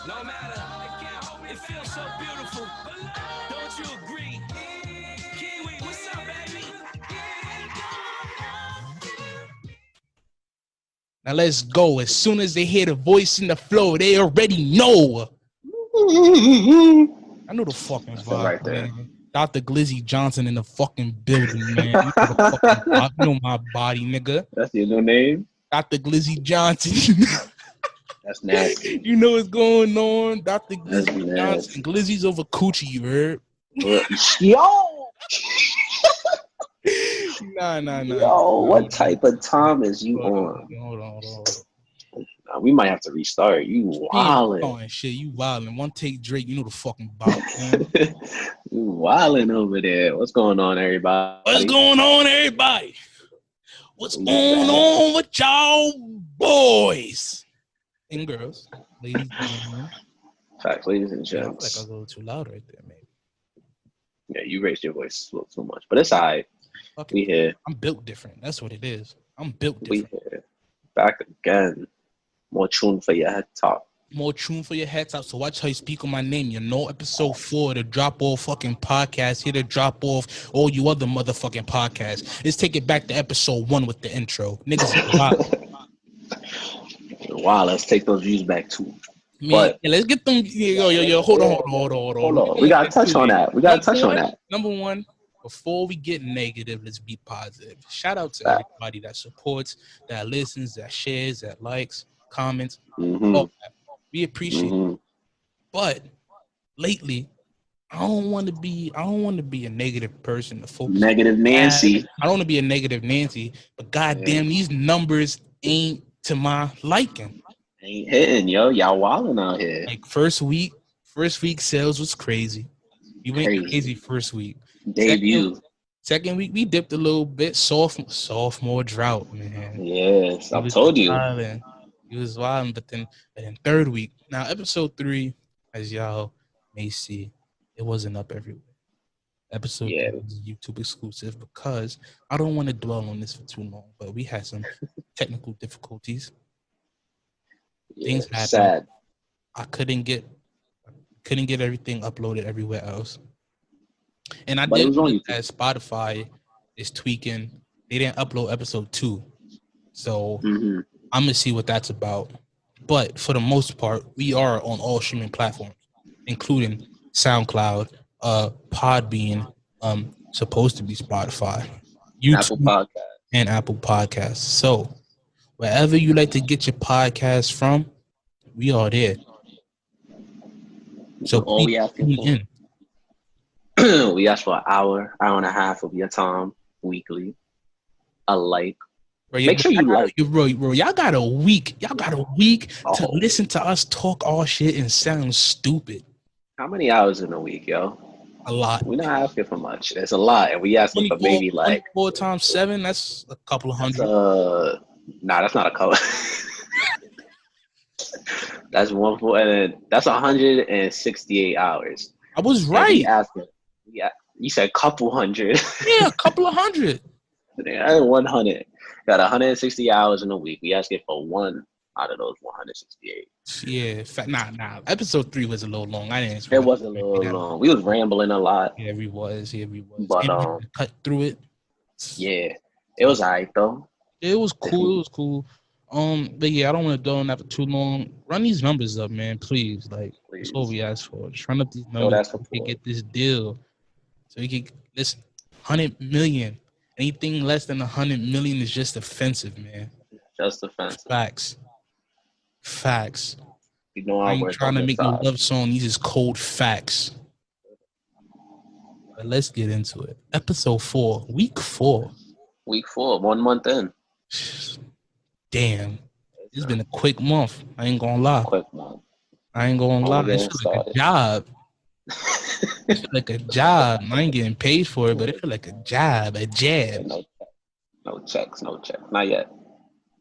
No matter, it feels so beautiful. Don't you agree? Kiwi, what's up, baby? Now let's go. As soon as they hear the voice in the flow, they already know. I know the fucking vibe, right there. man. Dr. Glizzy Johnson in the fucking building, man. You know the fucking vibe. You know my body, nigga. That's your new name? Dr. Glizzy Johnson. That's nasty. You know what's going on. Dr. That's Glizzy nasty. Johnson. Glizzy's over coochie, you heard? Yo! Nah. Yo, what type of time is you on? Hold on. We might have to restart. You wildin'. Oh, shit, you wildin'. One take Drake, you know the fucking bop, man. You wildin' over there. What's going on, everybody? What's going on, everybody? What's going on with y'all boys and girls, ladies and gentlemen? Facts, ladies and Yeah, I feel gents. like I was a little too loud right there, maybe. Yeah, you raised your voice a little too much, but it's all right. Okay. We here. I'm built different. That's what it is. I'm built We different. here. Back again. More tune for your head top. More tune for your heads out. So watch how you speak on my name. You know, episode 4 of the Dropoff fucking podcast. Here to drop off all you other motherfucking podcasts. Let's take it back to episode 1 with the intro. Niggas, Wow, let's take those views back too. man, But let's get them. Yo, hold on. We gotta touch on that. Number one, before we get negative, let's be positive. Shout out to everybody that supports, that listens, that shares, that likes, comments. All that. We appreciate it. But lately, I don't want to be a negative person to focus. Negative Nancy. I don't want to be a negative Nancy, but goddamn, these numbers ain't to my liking. Ain't hitting, yo. Y'all wilding out here. Like first week sales was crazy. You went crazy first week. Debut. Second week we dipped a little bit. Sophomore drought, man. Yes, I told you. He was wilding, but then third week. Now episode 3, as y'all may see, it wasn't up everywhere. Episode 3 was YouTube exclusive because I don't want to dwell on this for too long, but we had some technical difficulties. Things happened. Sad. I couldn't get everything uploaded everywhere else. And I did know that Spotify is tweaking. They didn't upload episode 2. So I'm going to see what that's about. But for the most part, we are on all streaming platforms, including SoundCloud, Podbean, supposed to be Spotify, YouTube, and Apple Podcasts. So wherever you like to get your podcast from, we are there. So all we asking for, we ask for an hour and a half of your time weekly. A like. Make sure you like. Bro, y'all got a week. To listen to us talk all shit and sound stupid. How many hours in a week, yo? A lot. We're not asking for much. It's a lot, and we asking for maybe like 4 times 7. That's a couple of hundred. Nah, that's not a couple. That's 168 hours. I was right. Yeah, you said couple hundred. Yeah, a couple of hundred. 100. Got 160 hours in a week. We asking for 1 out of those 168. Yeah, nah. Episode 3 was a little long. It was a little long. We was rambling a lot. Yeah, we was. But cut through it. Yeah, it was alright though. It was cool. But yeah, I don't want to dwell on that for too long. Run these numbers up, man, please. Like, that's all we ask for. Just run up these numbers so we can get this deal. So we can listen. 100 million. Anything less than 100 million is just offensive, man. Just offensive. Facts. You know, I ain't trying to make no love song. These is cold facts. But let's get into it. Episode 4, week 4. Week 4, 1 month in. Damn. It's been a quick month. I ain't gonna lie. It's like a job. It's like a job. I ain't getting paid for it, but it feel like a job, a jab. No checks. Not yet.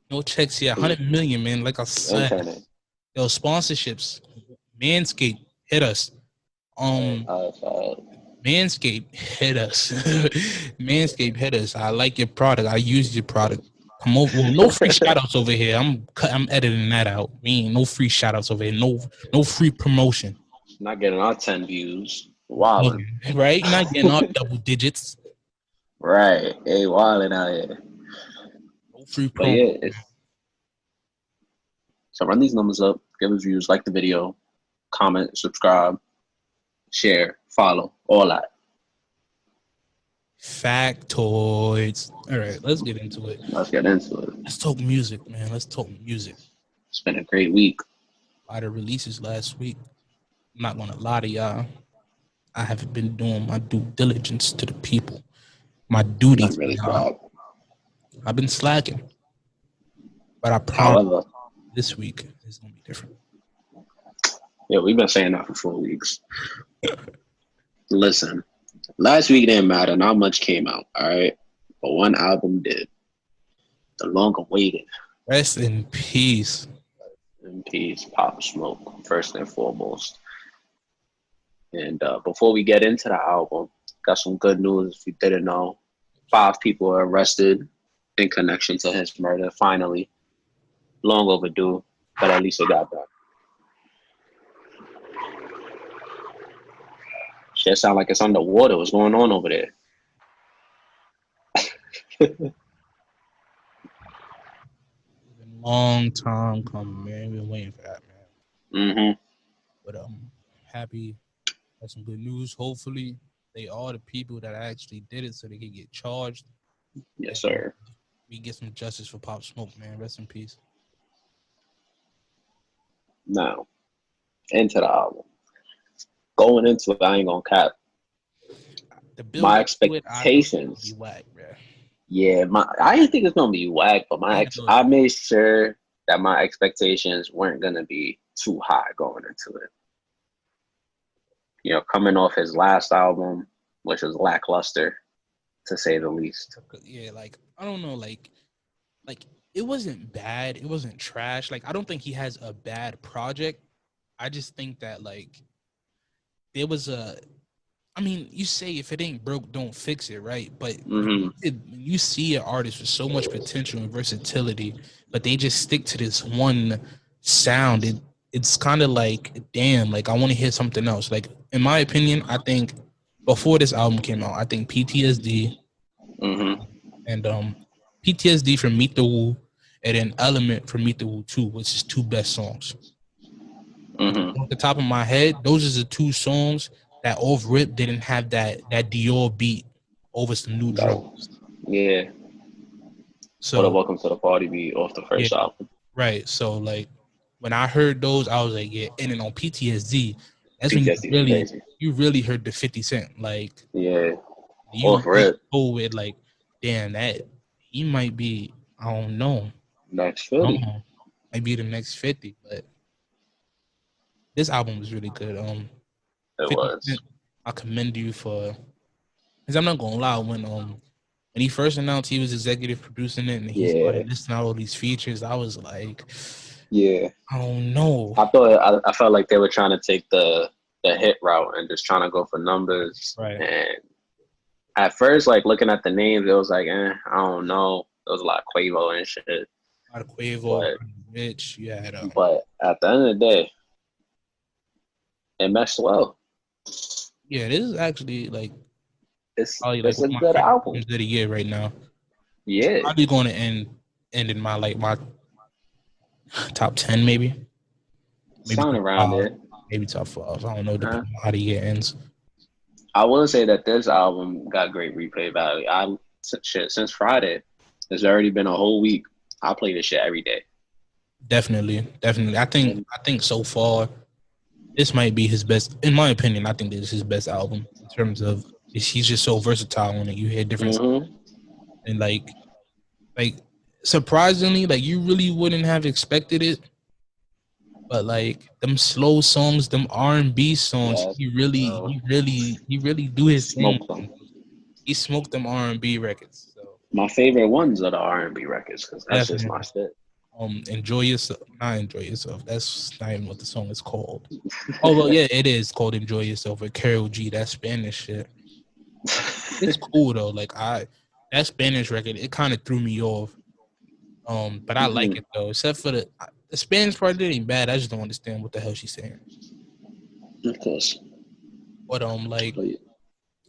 No checks yet. 100 million, man. Like I said. Yo, sponsorships. Manscaped, hit us. Manscaped, hit us. I like your product. I use your product. Come over. Well, no free shout outs over here. I'm editing that out. No free shout outs over here. No free promotion. Not getting our 10 views. Wow. Right? You're not getting our double digits. Right. Hey, wilding out here. No free promo. But yeah, so run these numbers up, give us views, like the video, comment, subscribe, share, follow, all that. Factoids. All right, let's get into it. Let's talk music, man. Let's talk music. It's been a great week. A lot of releases last week. I'm not gonna lie to y'all. I haven't been doing my due diligence to the people. My duties. Really I've been slacking. But I promise this week is gonna be different. Yeah, we've been saying that for 4 weeks. Listen. Last week didn't matter. Not much came out, all right? But one album did. The long-awaited. Rest in peace. In peace, Pop Smoke, first and foremost. And before we get into the album, got some good news if you didn't know. 5 people were arrested in connection to his murder, finally. Long overdue, but at least it got done. Shit sound like it's underwater. What's going on over there? Long time coming, man. We've been waiting for that, man. Mm-hmm. But I'm happy. That's some good news. Hopefully, they are the people that actually did it, so they can get charged. Yes, sir. We get some justice for Pop Smoke, man. Rest in peace. Now, into the album. Going into it, I ain't gonna cap. My expectations. Be whack, bro. Yeah, I didn't think it's gonna be whack, but I made sure that my expectations weren't gonna be too high going into it. You know, coming off his last album, which was lackluster, to say the least. Yeah, like I don't know, like it wasn't bad, it wasn't trash. Like I don't think he has a bad project. I just think that like there was you say if it ain't broke, don't fix it, right? But you see an artist with so much potential and versatility, but they just stick to this one sound. It's kind of like, damn, like I want to hear something else. Like in my opinion, I think before this album came out, I think PTSD and PTSD from Meet the Woo and then Element from Meet the Woo 2, which is 2 best songs. Off the top of my head, those are the 2 songs that off rip didn't have that Dior beat over some new drums. Yeah. So Welcome to the Party beat off the first album. Right. So like when I heard those, I was like, yeah. And then on PTSD, that's when you really heard the 50 Cent. Like you off rip. Go with like, damn, that he might be, I don't know. Next 50. Might be the next 50, but this album was really good. It was. I commend you for, because I'm not gonna lie, when he first announced he was executive producing it and he started listing out all these features, I was like, I don't know. I felt like they were trying to take the hit route and just trying to go for numbers. Right. And at first, like looking at the names, it was like, I don't know. There was a lot of Quavo and shit. A lot of Quavo, Rich, But at the end of the day, it meshed well. Yeah, this is actually like it's a good album of the year right now. Yeah, it's probably going to end in my top 10, maybe something around there. Maybe top 5. I don't know, depending on how the year ends. I will say that this album got great replay value. Since Friday, it's already been a whole week. I play this shit every day. Definitely. I think so far, this might be his best. In my opinion, I think this is his best album in terms of he's just so versatile on it. You hear different stuff. And like surprisingly, like you really wouldn't have expected it. But like them slow songs, them R&B songs, he really do his thing. He smoked them R&B records. So my favorite ones are the R&B records because that's just my shit. Enjoy Yourself. Not Enjoy Yourself. That's not even what the song is called. Oh well, yeah, it is called Enjoy Yourself with Karol G. That Spanish shit. It's cool though. Like that Spanish record, it kind of threw me off But I like it though, except for the Spanish part. It ain't bad. I just don't understand what the hell she's saying. Of course. But like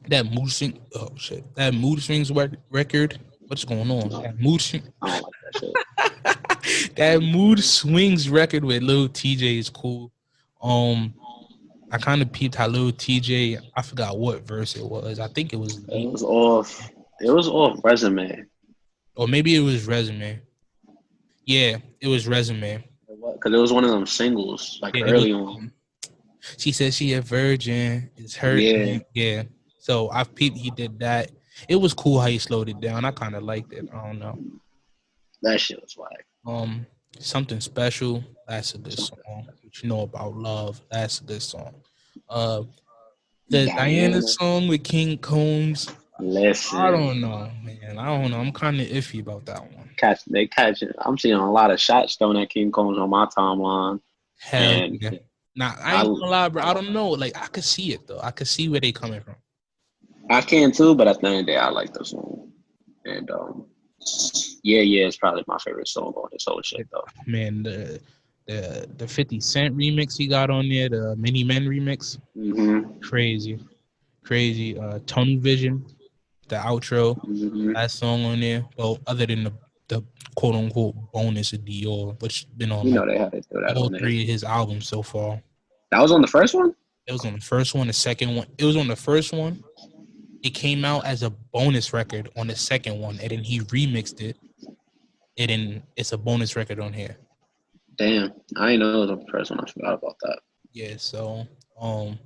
that mood swing. Oh shit, that mood swings record. What's going on? No, That mood swing. I don't like that shit. That mood swings record with Lil TJ is cool. I kind of peeped how Lil TJ. I forgot what verse it was. I think it was. It was off. It was off Resume. Or maybe it was Resume. Yeah, it was Resume. Because it was one of them singles, like early on. She said she a virgin. It's her. Yeah. So I peeped. He did that. It was cool how he slowed it down. I kind of liked it. I don't know. That shit was whack. Something special. That's a good song. What you know about love? That's a good song. The Diana song with King Combs. Listen, I don't know, man. I don't know. I'm kind of iffy about that one. They catch it. I'm seeing a lot of shots thrown at King Combs on my timeline. Hell yeah. Nah, I ain't gonna lie, bro. I don't know. Like, I could see it though. I could see where they coming from. I can too, but at the end of the day, I like the song. And yeah, it's probably my favorite song on this whole shit though. Man, the 50 Cent remix he got on there, the Mini Men remix, crazy. Tunnel Vision, the outro, that song on there. Well, other than the quote unquote bonus of Dior, which been on they had to do that all on three of his albums so far. That was on the first one? It was on the first one. The second one, it was on the first one. It came out as a bonus record on the second one, and then he remixed it. And then it's a bonus record on here. Damn, I didn't know it was on the first one. I forgot about that. Yeah, so well,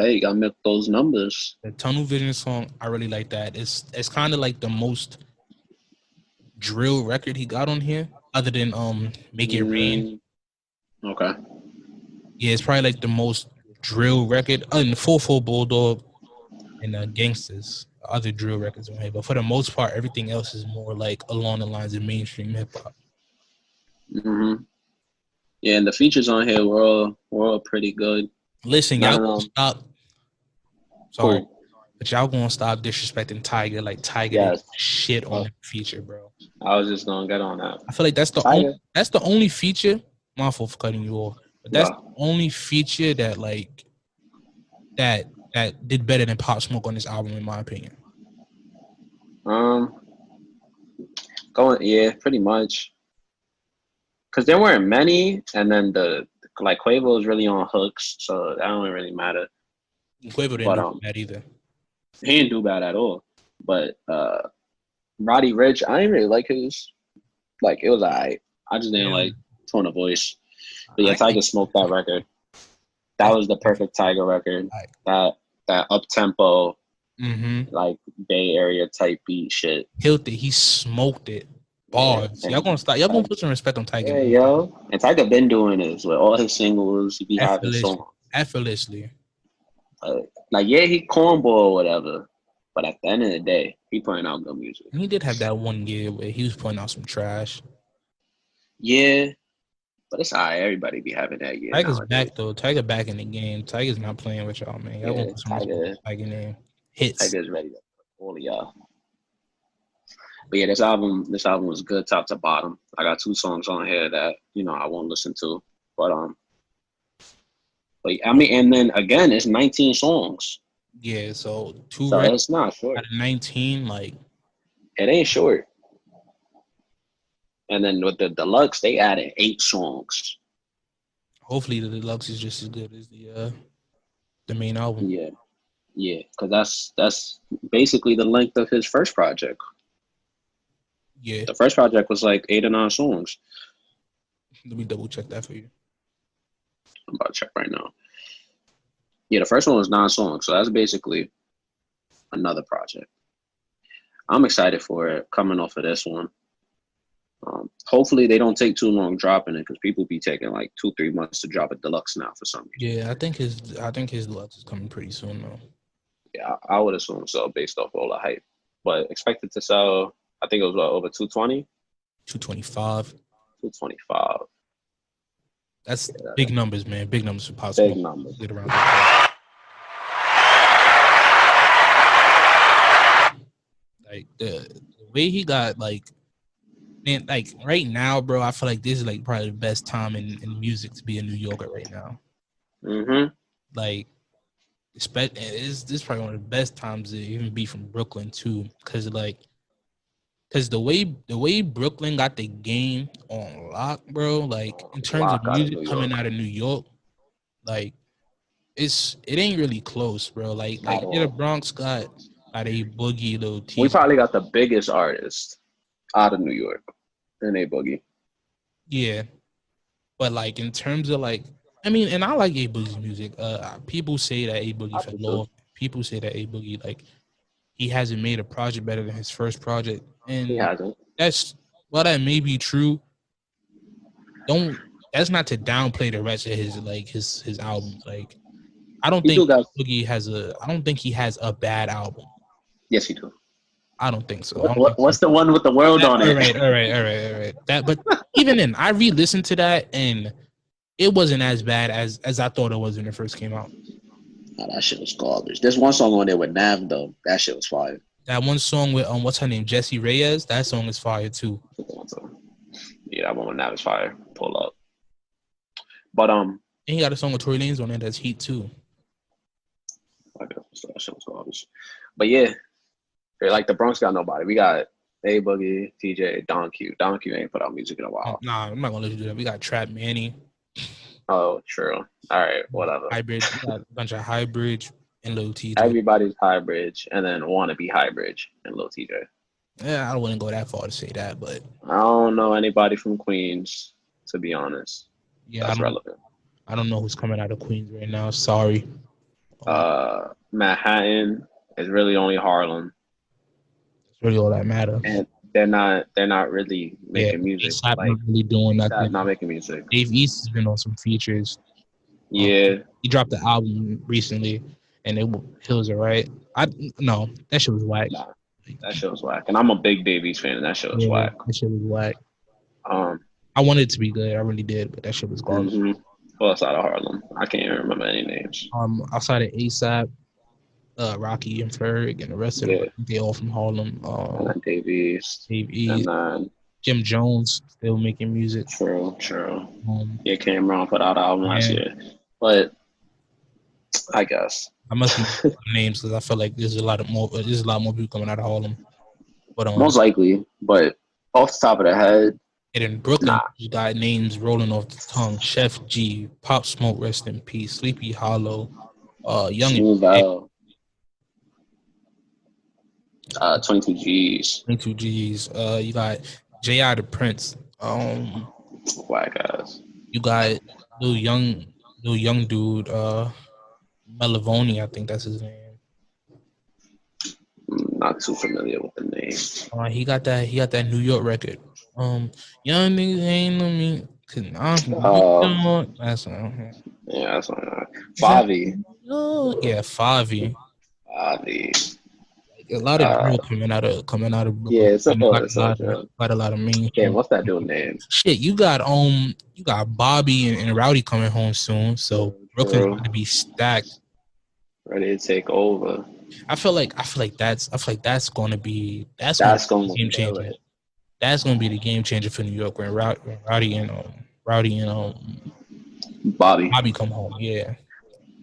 hey, you gotta make those numbers. The Tunnel Vision song, I really like that. It's kind of like the most drill record he got on here, other than Make It Rain. Okay. Yeah, it's probably like the most drill record. And the Full Bulldog and Gangsters, other drill records on here. But for the most part, everything else is more like along the lines of mainstream hip hop. Yeah, and the features on here were all pretty good. Listen, y'all gonna stop. Sorry, but y'all gonna stop disrespecting Tiger. Like Tiger did shit on the feature, bro. I was just gonna get on that. I feel like that's the only feature. My fault for cutting you off, but that's the only feature that like that did better than Pop Smoke on this album, in my opinion. Pretty much. Because there weren't many, and then the Quavo was really on hooks, so that don't really matter. Quavo didn't do bad either. He didn't do bad at all. But Roddy Ricch, I didn't really like his. Like, it was alright. I just didn't like tone of voice. But yeah, Tiger smoked that record. That was the perfect Tiger record. That up tempo, like Bay Area type beat shit. Killed it. He smoked it. Bars. Y'all gonna stop. Y'all gonna put some respect on Tiger. Yeah, yo. And Tiger been doing this with all his singles. He be having songs effortlessly. He cornball or whatever, but at the end of the day, he putting out good music. He did have that one year where he was putting out some trash. Yeah, but it's alright. Everybody be having that year. Tiger's back though. Tiger back in the game. Tiger's not playing with y'all, man. Y'all gonna put some Tiger name hits. Tiger's ready to put all of y'all. But yeah, this album was good top to bottom. I got 2 songs on here that I won't listen to, but I mean, and then again, it's 19 songs. Yeah, so 2. So it's not short. Out of 19, like it ain't short. And then with the deluxe, they added 8 songs. Hopefully, the deluxe is just as good as the main album. Yeah, because that's basically the length of his first project. Yeah. The first project was like 8 or 9 songs. Let me double check that for you. I'm about to check right now. Yeah, the first one was 9 songs, so that's basically another project. I'm excited for it coming off of this one. Hopefully they don't take too long dropping it because people be taking like 2-3 months to drop a deluxe now for some reason. Yeah, I think his deluxe is coming pretty soon though. Yeah, I would assume so based off all the hype. But expected to sell, I think it was over 220? 225. 225. That's big numbers, man. Big numbers for possible. Big numbers. Get around that. Like the way he got like Man, like right now, bro, I feel like this is like probably the best time in music to be a New Yorker right now. Like, this is probably one of the best times to even be from Brooklyn too, because the way Brooklyn got the game on lock, bro. Like in terms of music coming out of New York, like it ain't really close, bro. Like the Bronx got a Boogie, Lil T. We probably got the biggest artist out of New York in A Boogie. Yeah, but like in terms of like, I mean, and I like A Boogie's music. People say that A Boogie fell off. People say that A Boogie like he hasn't made a project better than his first project, and he hasn't. While that may be true, that's not to downplay the rest of his albums. Like, I don't think Boogie I don't think he has a bad album. Yes, he do. I don't think so. What's the one with the world on it? All right. But even then, I re-listened to that and it wasn't as bad as I thought it was when it first came out. Oh, that shit was garbage. There's one song on there with Nav though. That shit was fire. That one song with what's her name, Jessie Reyez. That song is fire too. Yeah, that one with Nav is fire. Pull up. But and he got a song with Tory Lanez on there that's heat too. I guess that shit was garbage. But yeah, like the Bronx got nobody. We got A Boogie, TJ, Don Q. Don Q ain't put out music in a while. Nah, I'm not gonna let you do that. We got Trap Manny. Oh, true. All right, whatever. Hybrid, we got a bunch of Hybrid and Lil TJ. Everybody's Hybrid, and then wannabe Hybrid and Lil TJ. Yeah, I wouldn't go that far to say that, but I don't know anybody from Queens, to be honest. Yeah, that's relevant. I don't know who's coming out of Queens right now. Sorry. Manhattan is really only Harlem. That's really all that matters. And they're not really making music. Like, not really doing nothing. Not making music. Dave East has been on some features. Yeah. He dropped the album recently, and it was alright. No, that shit was whack. Nah, that shit was whack. And I'm a big Dave East fan, and that shit was whack. That shit was whack. I wanted it to be good. I really did, but that shit was garbage. Mm-hmm. Well, outside of Harlem, I can't even remember any names. Outside of ASAP, Rocky and Ferg, and the rest of them, they all from Harlem. And Dave East, and Jim Jones still making music. True. Cameron put out an album last year, but I guess I must know names because I feel like there's a lot more people coming out of Harlem. But most likely, but off the top of the head. And in Brooklyn, you got names rolling off the tongue: Chef G, Pop Smoke, rest in peace, Sleepy Hollow, Young 22 G's. 22 G's. You got J.I. the Prince. Whack ass. You got little young dude, Melavoni, I think that's his name. Not too familiar with the name. He got that New York record. Young niggas ain't no me. That's Favi. Yeah, Favi. A lot of drill coming out of Brooklyn. Yeah, it's quite a lot of mean. Yeah, what's that dude's name? Shit, you got Bobby and Rowdy coming home soon, so Brooklyn's going to be stacked, ready to take over. I feel like that's going to be the game changer. That's going to be the game changer for New York when Rowdy and Bobby come home. Yeah,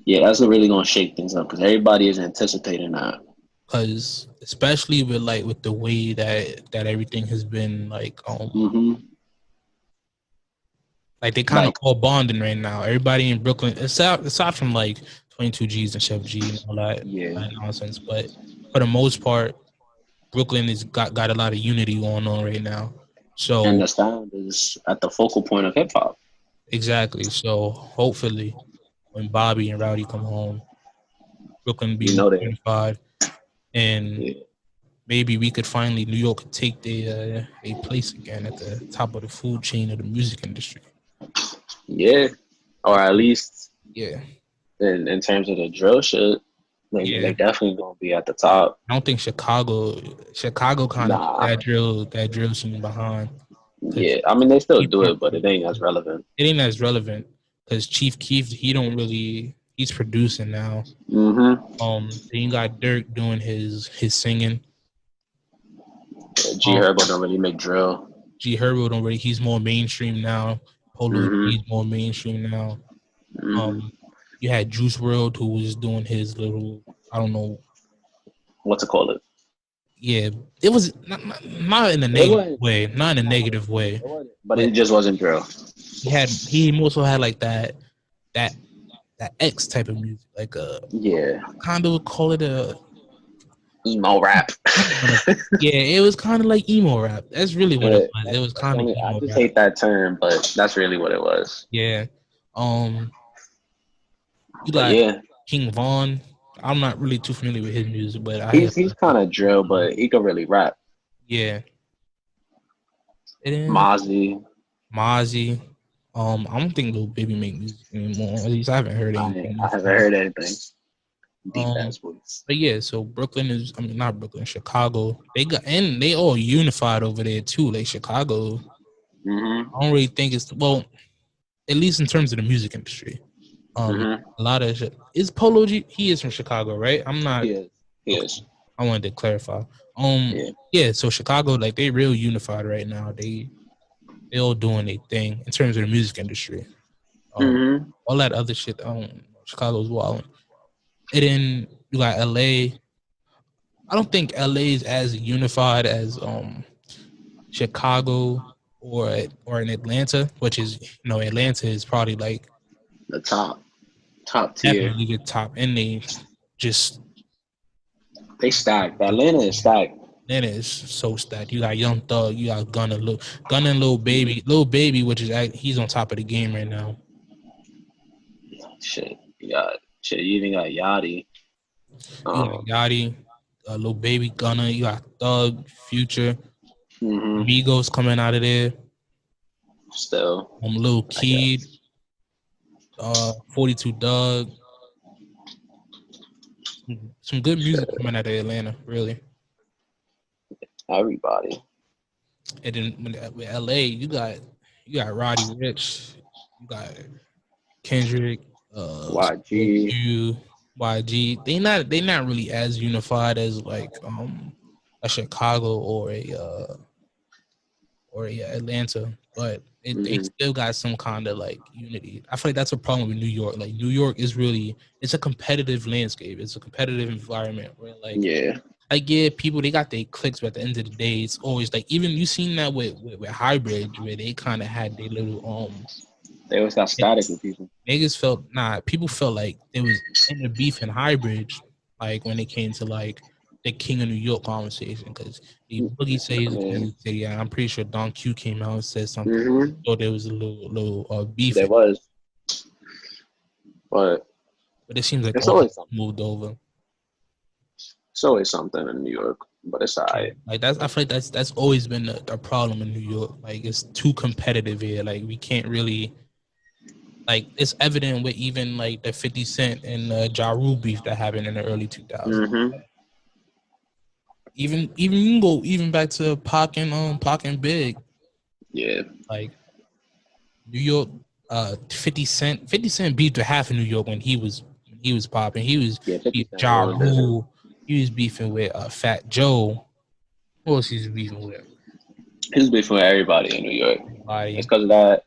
that's really going to shake things up because everybody is anticipating that. Because especially with the way that everything has been like like they kind of all bonding right now. Everybody in Brooklyn, aside from like 22 G's and Chef G and all that nonsense, but for the most part, Brooklyn has got a lot of unity going on right now. So and the sound is at the focal point of hip hop. Exactly. So hopefully, when Bobby and Rowdy come home, Brooklyn be unified. And maybe we could finally, New York could take a place again at the top of the food chain of the music industry. Yeah, or at least in terms of the drill shit, they definitely gonna be at the top. I don't think Chicago kind of that drill scene behind. Yeah, I mean they still do it, but it ain't as relevant. It ain't as relevant because Chief Keef he's producing now. Mm-hmm. Then you got Dirk doing his singing. G Herbo don't really make drill. G Herbo don't really. He's more mainstream now. Polo G's more mainstream now. You had Juice WRLD who was doing his little, I don't know, what's it called? Yeah, it was not in a negative way, not in a negative way, but it just wasn't drill. He also had like that X type of music, like kind of call it a emo rap. Yeah, it was kind of like emo rap. That's really what it was. It was kind of emo I just rap. hate that term, but that's really what it was. Yeah. You got King Von. I'm not really too familiar with his music, but he's kind of drill, but he can really rap. Yeah. Mozzie. I don't think Lil Baby make music anymore. At least I haven't heard anything. I haven't heard anything. Deep ass voice. But yeah, so Brooklyn is, not Brooklyn, Chicago. They all unified over there too. Like Chicago, I don't really think it's, well, at least in terms of the music industry. A lot of shit. Is Polo G? He is from Chicago, right? I'm not. He is. I wanted to clarify. So Chicago, like, they real unified right now. They all doing their thing in terms of the music industry. All that other shit, Chicago's wild. And then you got LA. I don't think LA is as unified as Chicago or in Atlanta, which is, Atlanta is probably like the top tier. Definitely the top, and they stacked. Atlanta is stacked. Atlanta is so stacked. You got Young Thug, you got Gunna and Lil Baby, which is he's on top of the game right now. Shit, you even got Yachty. Lil Baby, Gunna. You got Thug, Future, Migos coming out of there. Still, Lil Kid, 42 Doug. Some good music coming out of Atlanta, really. Everybody. And then with LA, you got Roddy Ricch, you got Kendrick, YG. They not really as unified as like a Chicago or a Atlanta, but they still got some kind of like unity. I feel like that's a problem with New York. Like New York is really, it's a competitive landscape. It's a competitive environment where people, they got their cliques, but at the end of the day, it's always like, even you seen that with Hybrid, where they kind of had their little they always got static with people. People felt like there was in the beef in Hybrid, like when it came to like the King of New York conversation, because Boogie said, yeah, I'm pretty sure Don Q came out and said something. So there was a little beef. There was, but it seems like it's always moved over. It's always something in New York, but it's alright. Like I feel like that's always been a problem in New York. Like it's too competitive here. Like we can't really. Like it's evident with even like the 50 Cent and Ja Rule beef that happened in the early 2000s. Even you can go even back to Pac and Big. Yeah. Like New York, 50 Cent beefed to half of New York when he was popping. He was Ja Rule. He was beefing with Fat Joe. Who else he was beefing with? He was beefing with everybody in New York. It's because of that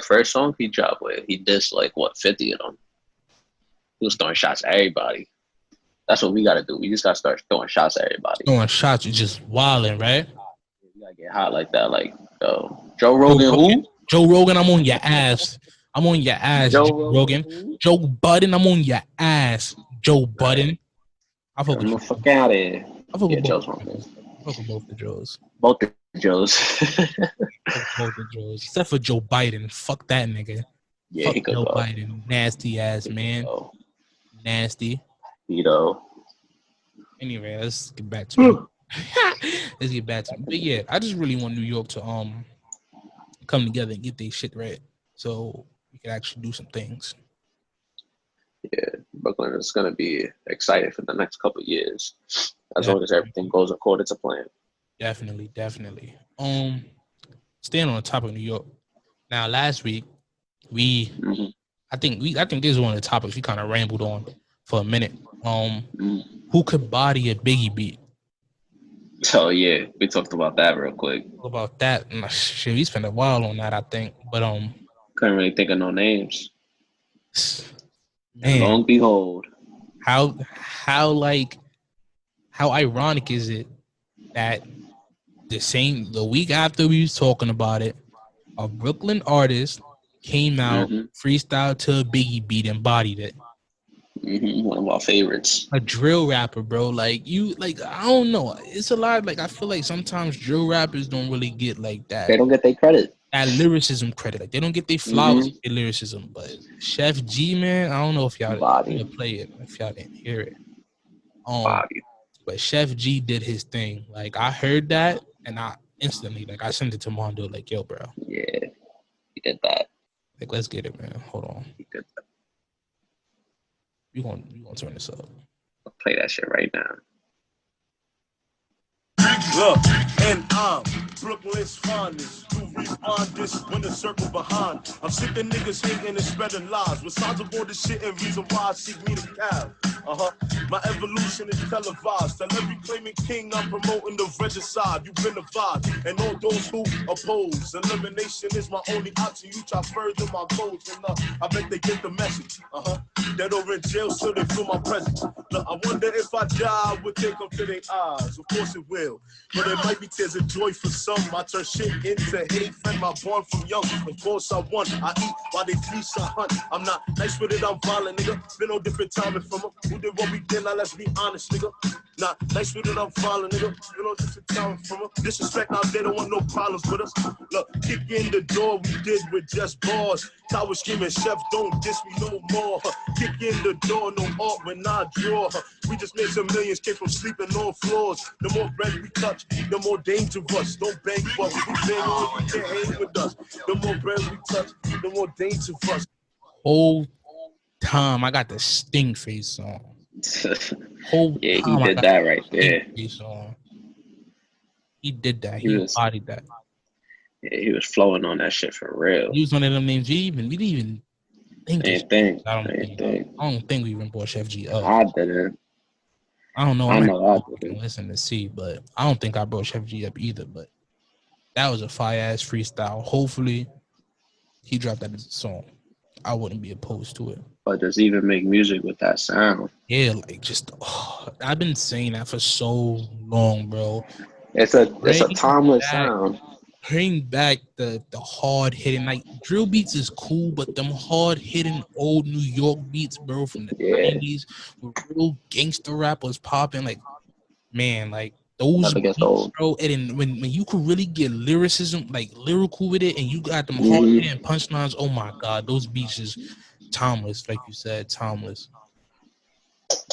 first song he dropped with. He dissed like 50 of them. He was throwing shots at everybody. That's what we gotta do. We just gotta start throwing shots at everybody. Throwing shots, you just wilding, right? You gotta get hot like that. Like Joe Rogan, who? Joe Rogan, I'm on your ass. I'm on your ass, Joe Rogan. Who? Joe Budden, I'm on your ass, Joe Budden. I fuck with you. Fuck out of here. I fuck with both the Joes. Both the Joes. Both the Joes. Except for Joe Biden. Fuck that nigga. Yeah, fuck he could Joe go. Biden. Nasty ass man. Nasty. Anyway, let's get back to it. But yeah, I just really want New York to come together and get their shit right, so we can actually do some things. Yeah, Brooklyn is gonna be excited for the next couple of years, as long as everything goes according to plan. Definitely. Staying on the topic of New York. Now, last week I think this is one of the topics we kind of rambled on for a minute. Who could body a Biggie beat? Oh yeah, we talked about that real quick. About that, shit, we spent a while on that, I think. But couldn't really think of no names. Man, and long behold, how ironic is it that the week after we was talking about it, a Brooklyn artist came out, freestyle to a Biggie beat and bodied it. One of my favorites. A drill rapper, bro. Like I don't know. It's a lot. Like I feel like sometimes drill rappers don't really get like that. They don't get their credit. That lyricism credit. Like they don't get their flowers for their lyricism. But Chef G, man, I don't know if y'all play it, if y'all didn't hear it. But Chef G did his thing. Like I heard that and I instantly I sent it to Mando, like, yo, bro. Yeah, he did that. Like, let's get it, man. Hold on. He did that. You gonna turn this up. I'll play that shit right now. Look, and I'm Brooklyn's finest. Who respond this when the circle behind? I'm sick of niggas hating and spreading lies. With signs of all this shit and reason why I seek me to cow. My evolution is televised. Tell every claiming king I'm promoting the regicide. You've been advised. And all those who oppose. Elimination is my only option. You try further my goals. And I bet they get the message. Dead or in jail, so they feel my presence. Look, I wonder if I die, would they come to their eyes? Of course it will. But it might be tears of joy for some. I turn shit into hate, friend my born from young. Of course I won. I eat while they feast, I hunt. I'm not nice with it, I'm violent, nigga. Been on different timing from them. Who did what we did, now let's be honest, nigga. Not nice with it, I'm violent, nigga. Been on different timing from them. Disrespect out there, don't want no problems with us. Look, kick in the door, we did with just bars. Tower screaming, chef, don't diss me no more. Kick in the door, no art when I draw. We just made some millions, came from sleeping on floors. The more bread we touch, the more dangerous. Don't bang for us, we bang on, you can't hang with us. The more bread we touch, the more dangerous. Whole time I got the Sting face on. Yeah, he did that right there. He did that. He embodied that. Yeah, he was flowing on that shit for real. He was one of them names. We didn't even think. I don't think we even brought Chef G up. I didn't. I don't know. I didn't listen to see, but I don't think I brought Chef G up either. But that was a fire ass freestyle. Hopefully, he dropped that as a song. I wouldn't be opposed to it. But does he even make music with that sound? Yeah, like just I've been saying that for so long, bro. It's a timeless sound. Bring back the hard hitting, like drill beats is cool, but them hard hitting old New York beats, bro, from the 90s, with real gangster rappers popping, like, man, like those beats, bro. And when you could really get lyricism, like lyrical with it, and you got them hard hitting punchlines, oh my god, those beats is timeless, like you said, timeless.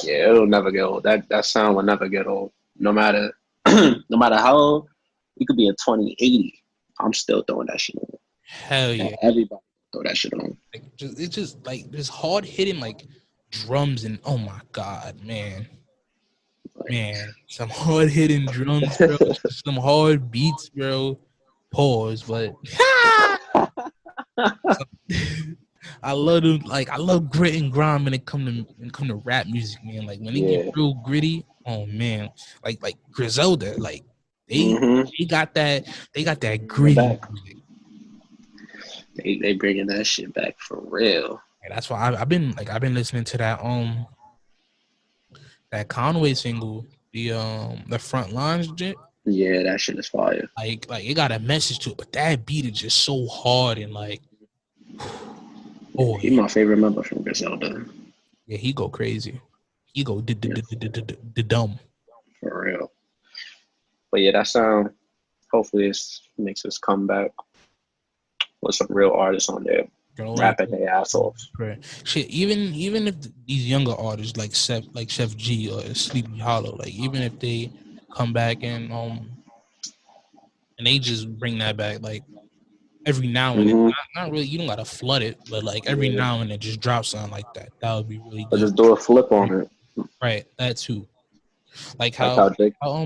Yeah, it'll never get old. That sound will never get old. No matter how old, you could be in 2080. I'm still throwing that shit on. Hell yeah. And everybody throw that shit on. Like, it's just like this hard hitting like drums and oh my god, man. Man, some hard hitting drums, bro. Some hard beats, bro. Pause, but I love them. Like I love grit and grime when it come to rap music, man. Like when they get real gritty, oh man. Like Griselda, like they got that gritty music. They bringing that shit back for real. And that's why I've been listening to that Conway single, the front lines shit. Yeah, that shit is fire. Like it got a message to it, but that beat is just so hard and like. Oh, he's my favorite member from Griselda. Yeah, he go crazy. He go dumb. For real. But yeah, that sound. Hopefully, it makes us come back with some real artists on there, rapping their ass off. Shit, even if these younger artists like Chef G or Sleepy Hollow, like even if they come back and they just bring that back, like every now and then, not really. You don't gotta flood it, but like every now and then, just drop something like that. That would be really good. Or just do a flip on it. Right, that too. Like how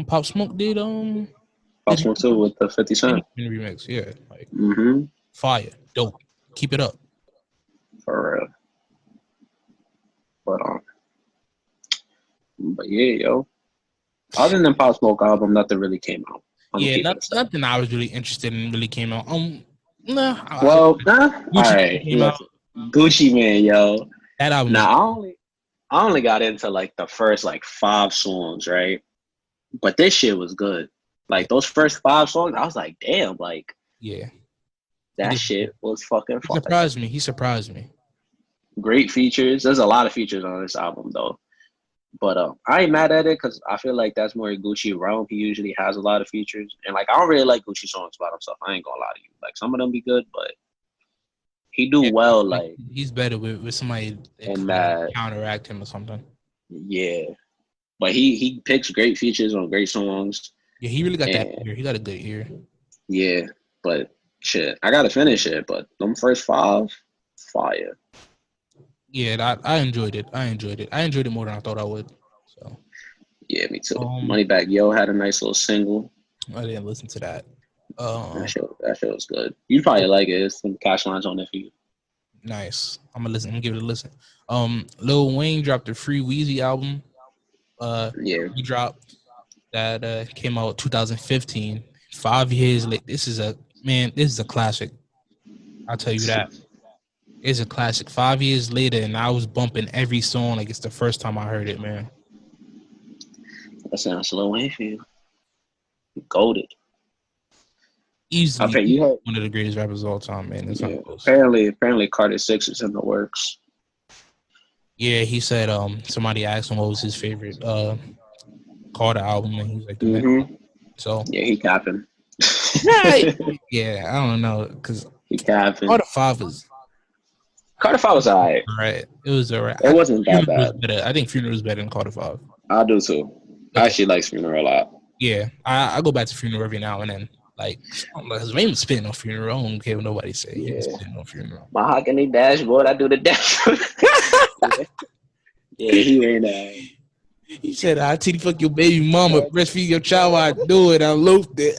Pop Smoke did Pop Smoke too with the 50 Cent remix, yeah. Like fire, dope. Keep it up. For real. But yeah, yo. Other than Pop Smoke album, nothing really came out. Yeah, nothing I was really interested in really came out. Nah. All right. Came out. Gucci Man, yo. That album. Now I only got into like the first like 5 songs, right? But this shit was good. Like those first 5 songs, I was like, damn, like that shit was fucking fun. He surprised me. Great features. There's a lot of features on this album though. But I ain't mad at it because I feel like that's more Gucci realm. He usually has a lot of features. And like I don't really like Gucci songs about himself. I ain't gonna lie to you. Like some of them be good, but he do well. Like he's better with somebody that counteract him or something. Yeah. But he picks great features on great songs. Yeah, he really got that ear. He got a good ear. Yeah, but shit, I gotta finish it. But them first 5, fire. Yeah, I enjoyed it. I enjoyed it more than I thought I would. So. Yeah, me too. Moneybagg Yo had a nice little single. I didn't listen to that. That show was good. You'd probably like it. There's some cash lines on there for you. Nice. I'm gonna listen. I'm gonna give it a listen. Lil Wayne dropped a Free Weezy album. He dropped that came out 2015. 5 years late. This is a classic. I'll tell you that. It's a classic. 5 years later, and I was bumping every song like it's the first time I heard it, man. That sounds Lil Wayne for you. Goated. Easily one of the greatest rappers of all time, man. Apparently Carter 6 is in the works. Yeah, he said somebody asked him what was his favorite Carter album, and he was like, so yeah, he capping. Yeah, I don't know, because he capping. Carter 5 was alright. Alright, it was alright. It wasn't that bad. I think Funeral was better than Carter 5. I do too. I actually like Funeral a lot. Yeah, I go back to Funeral every now and then. Like, his name was spitting on Funeral. I don't care what nobody say. He was spitting on Funeral. Mahogany dashboard, I do the dash. Yeah, he ain't that. He said, I titty fuck your baby mama, breastfeed your child while I do it. I loafed it.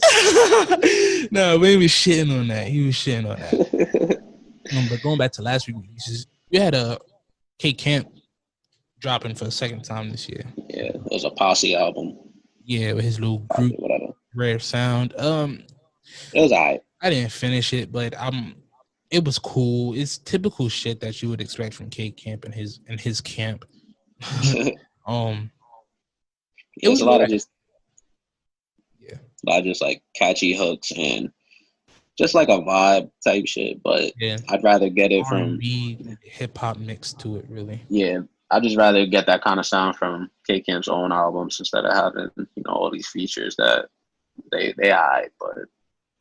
No, but he was shitting on that. But going back to last week, you had a K Camp dropping for the second time this year. Yeah, it was a Posse album. Yeah, with his little group, whatever. Rare Sound. It was alright. I didn't finish it, but it was cool. It's typical shit that you would expect from K Camp and his camp. It was a lot of just like catchy hooks and just like a vibe type shit. But I'd rather get it from hip hop mix to it, really. Yeah, I'd just rather get that kind of sound from K Camp's own albums instead of having all these features that they hide. But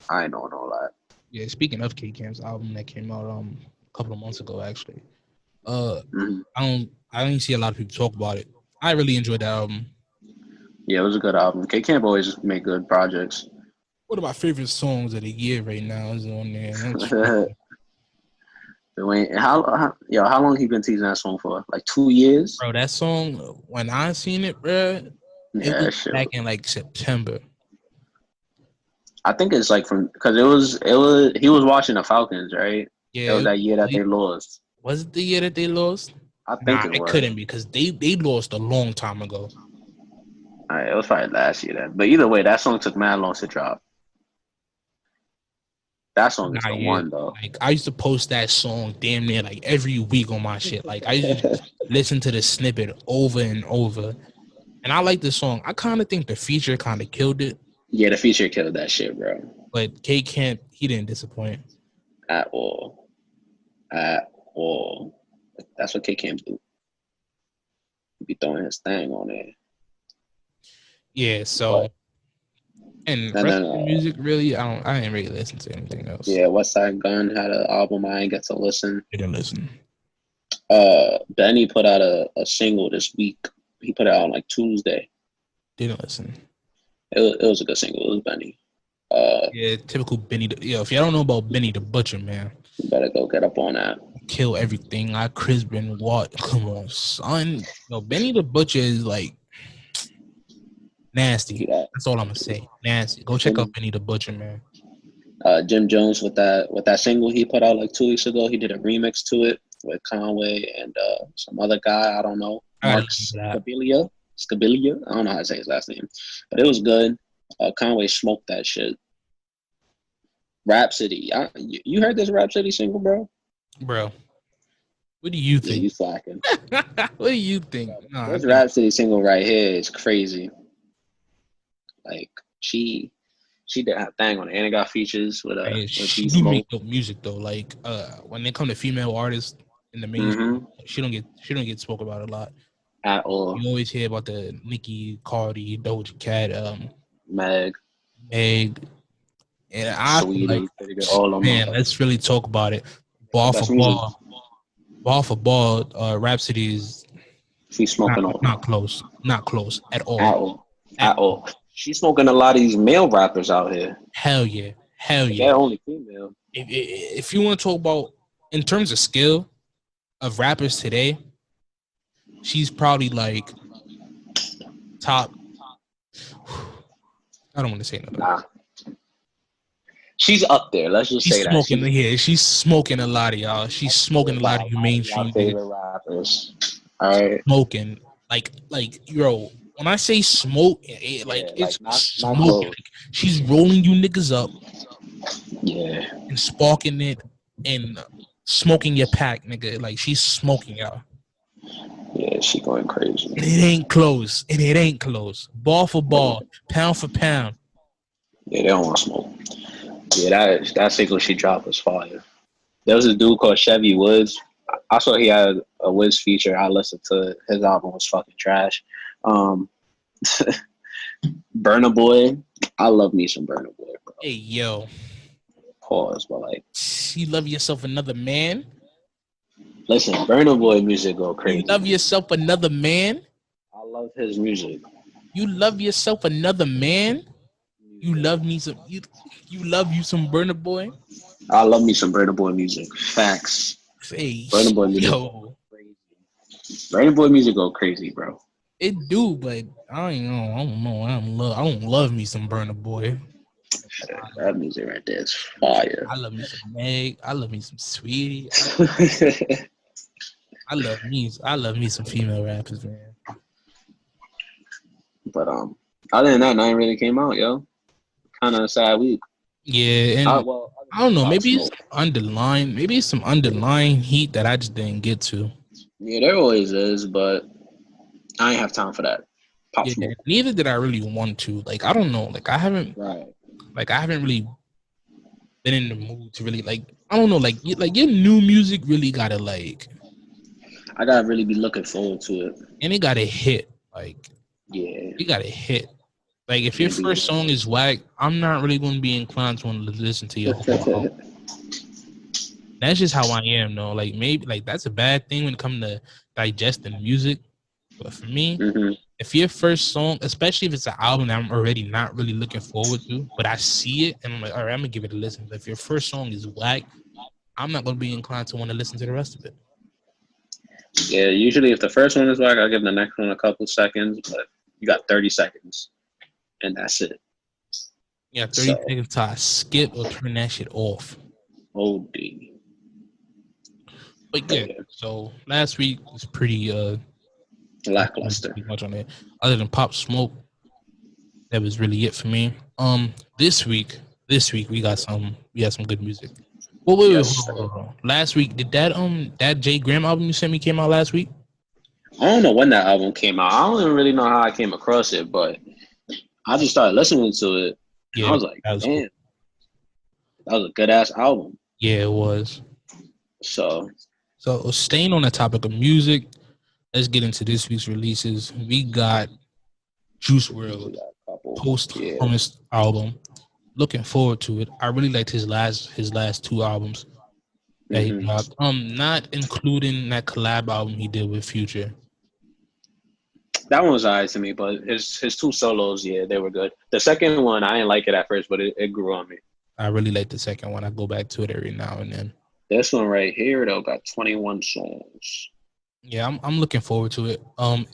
I ain't knowing all that. Yeah, speaking of K Camp's album that came out a couple of months ago, actually. I don't see a lot of people talk about it. I really enjoyed that album. Yeah, it was a good album. K Camp always make good projects. One of my favorite songs of the year right now is on there. How long he been teasing that song for? Like 2 years? Bro, that song, when I seen it, bro, it was back in like September. I think it's like because he was watching the Falcons, right? Yeah. It was that year that they lost. Was it the year that they lost? I think it was. It couldn't be because they lost a long time ago. All right, it was probably last year then. But either way, that song took mad long to drop. That song is the one though. Like I used to post that song damn near like every week on my shit. Like I used to listen to the snippet over and over. And I like the song. I kind of think the feature kind of killed it. Yeah, the feature killed that shit, bro. But K Camp, he didn't disappoint. At all. That's what K Camp do. He be throwing his thing on there. Yeah, so and rest of the music really, I didn't really listen to anything else. Yeah, Westside Gunn had an album I ain't get to listen. I didn't listen. Benny put out a single this week. He put it out on like Tuesday. Didn't listen. It was a good single. It was Benny. Yeah, typical Benny. If y'all don't know about Benny the Butcher, man, you better go get up on that. Kill everything. I Crispin Watt. Come on, son. Benny the Butcher is like nasty. That's all I'm gonna say. Nasty. Go check out Benny the Butcher, man. Jim Jones with that single he put out like 2 weeks ago. He did a remix to it with Conway and some other guy. I don't know. Mark Stabilia. Scabilia. I don't know how to say his last name, but it was good. Conway smoked that shit. Rhapsody. You heard this Rhapsody single, bro? Bro, what do you think? Yeah, you slacking. What do you think? This Rhapsody single right here is crazy. Like she did her thing on it, and it got features with she do make dope music though. Like when they come to female artists in the mainstream, she don't get spoke about a lot at all. You always hear about the Nicki, Cardi, Doja Cat, Meg, and I feel like, man, let's really talk about it. Ball for ball, Rhapsody is she's smoking not close at all. At all. She's smoking a lot of these male rappers out here. Hell yeah. They're only female. If you want to talk about in terms of skill of rappers today, she's probably like top. I don't want to say no. Nah. She's up there. Let's just say that. She's smoking a lot of y'all. She's smoking a lot of you mainstream favorite rappers. All right. Smoking. Like, yo, when I say smoke, it's not smoking. Like, she's rolling you niggas up. Yeah. And sparking it and smoking your pack, nigga. Like, she's smoking y'all. Yeah, she going crazy. And it ain't close. Ball for ball. Pound for pound. Yeah, they don't want to smoke. Yeah, that single she dropped was fire. There was a dude called Chevy Woods. I saw he had a Wiz feature. I listened to it. His album was fucking trash. Burna Boy. I love me some Burna Boy, bro. Hey, yo. Pause, but like. You love yourself another man? Listen, Burna Boy music go crazy. You love yourself another man? I love his music. You love yourself another man? You love me some. You love you some Burna Boy? I love me some Burna Boy music. Facts. Hey, Burna Boy music. Yo. Burna Boy music go crazy, bro. It do, but I don't know. I don't love me some Burna Boy. Shit, that music right there is fire. I love me some Meg. I love me some Sweetie. I love me some female rappers, man. But other than that, nothing really came out, yo. Kind of a sad week. Yeah, and I don't know. Maybe it's underlying. Maybe it's some underlying heat that I just didn't get to. Yeah, there always is, but I ain't have time for that. Pop Smoke. Neither did I really want to. Like, I don't know. Like, I haven't. Right. Like, I haven't really been in the mood to really like. I don't know. Like your new music really gotta like. I gotta really be looking forward to it. And it gotta hit. Like. Yeah. You gotta hit. Like, if your first song is whack, I'm not really going to be inclined to want to listen to your whole album. That's just how I am, though. Like, maybe, like, that's a bad thing when it comes to digesting music. But for me, if your first song, especially if it's an album that I'm already not really looking forward to, but I see it, and I'm like, all right, I'm going to give it a listen. But if your first song is whack, I'm not going to be inclined to want to listen to the rest of it. Yeah, usually if the first one is whack, I'll give the next one a couple seconds, but you got 30 seconds. And that's it. Yeah, 30 seconds to skip or turn that shit off. Oh, D. But yeah, so last week was pretty lackluster. Much on it. Other than Pop Smoke, that was really it for me. This week we got some good music. Well, wait. Last week, did that Jay Graham album you sent me came out last week? I don't know when that album came out. I don't even really know how I came across it, but I just started listening to it. Yeah, I was like, damn, cool. That was a good ass album. Yeah, it was. So staying on the topic of music, let's get into this week's releases. We got Juice WRLD post-promised album. Looking forward to it. I really liked his last two albums that he dropped. Not including that collab album he did with Future. That one was alright to me, but his two solos, yeah, they were good. The second one, I didn't like it at first, but it grew on me. I really like the second one. I go back to it every now and then. This one right here, though, got 21 songs. Yeah, I'm looking forward to it.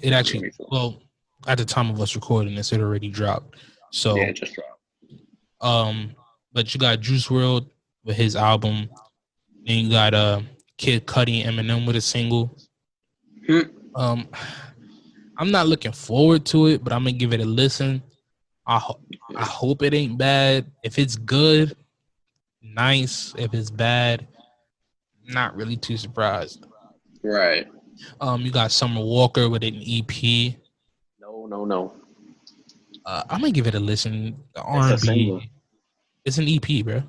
It actually, well, at the time of us recording this, it already dropped. So yeah, it just dropped. But you got Juice WRLD with his album. Then you got Kid Cudi and Eminem with a single. I'm not looking forward to it, but I'm gonna give it a listen. I hope it ain't bad. If it's good, nice. If it's bad, not really too surprised. Right. You got Summer Walker with an EP. No. I'm gonna give it a listen. The It's a single. R&B. It's an EP, bro.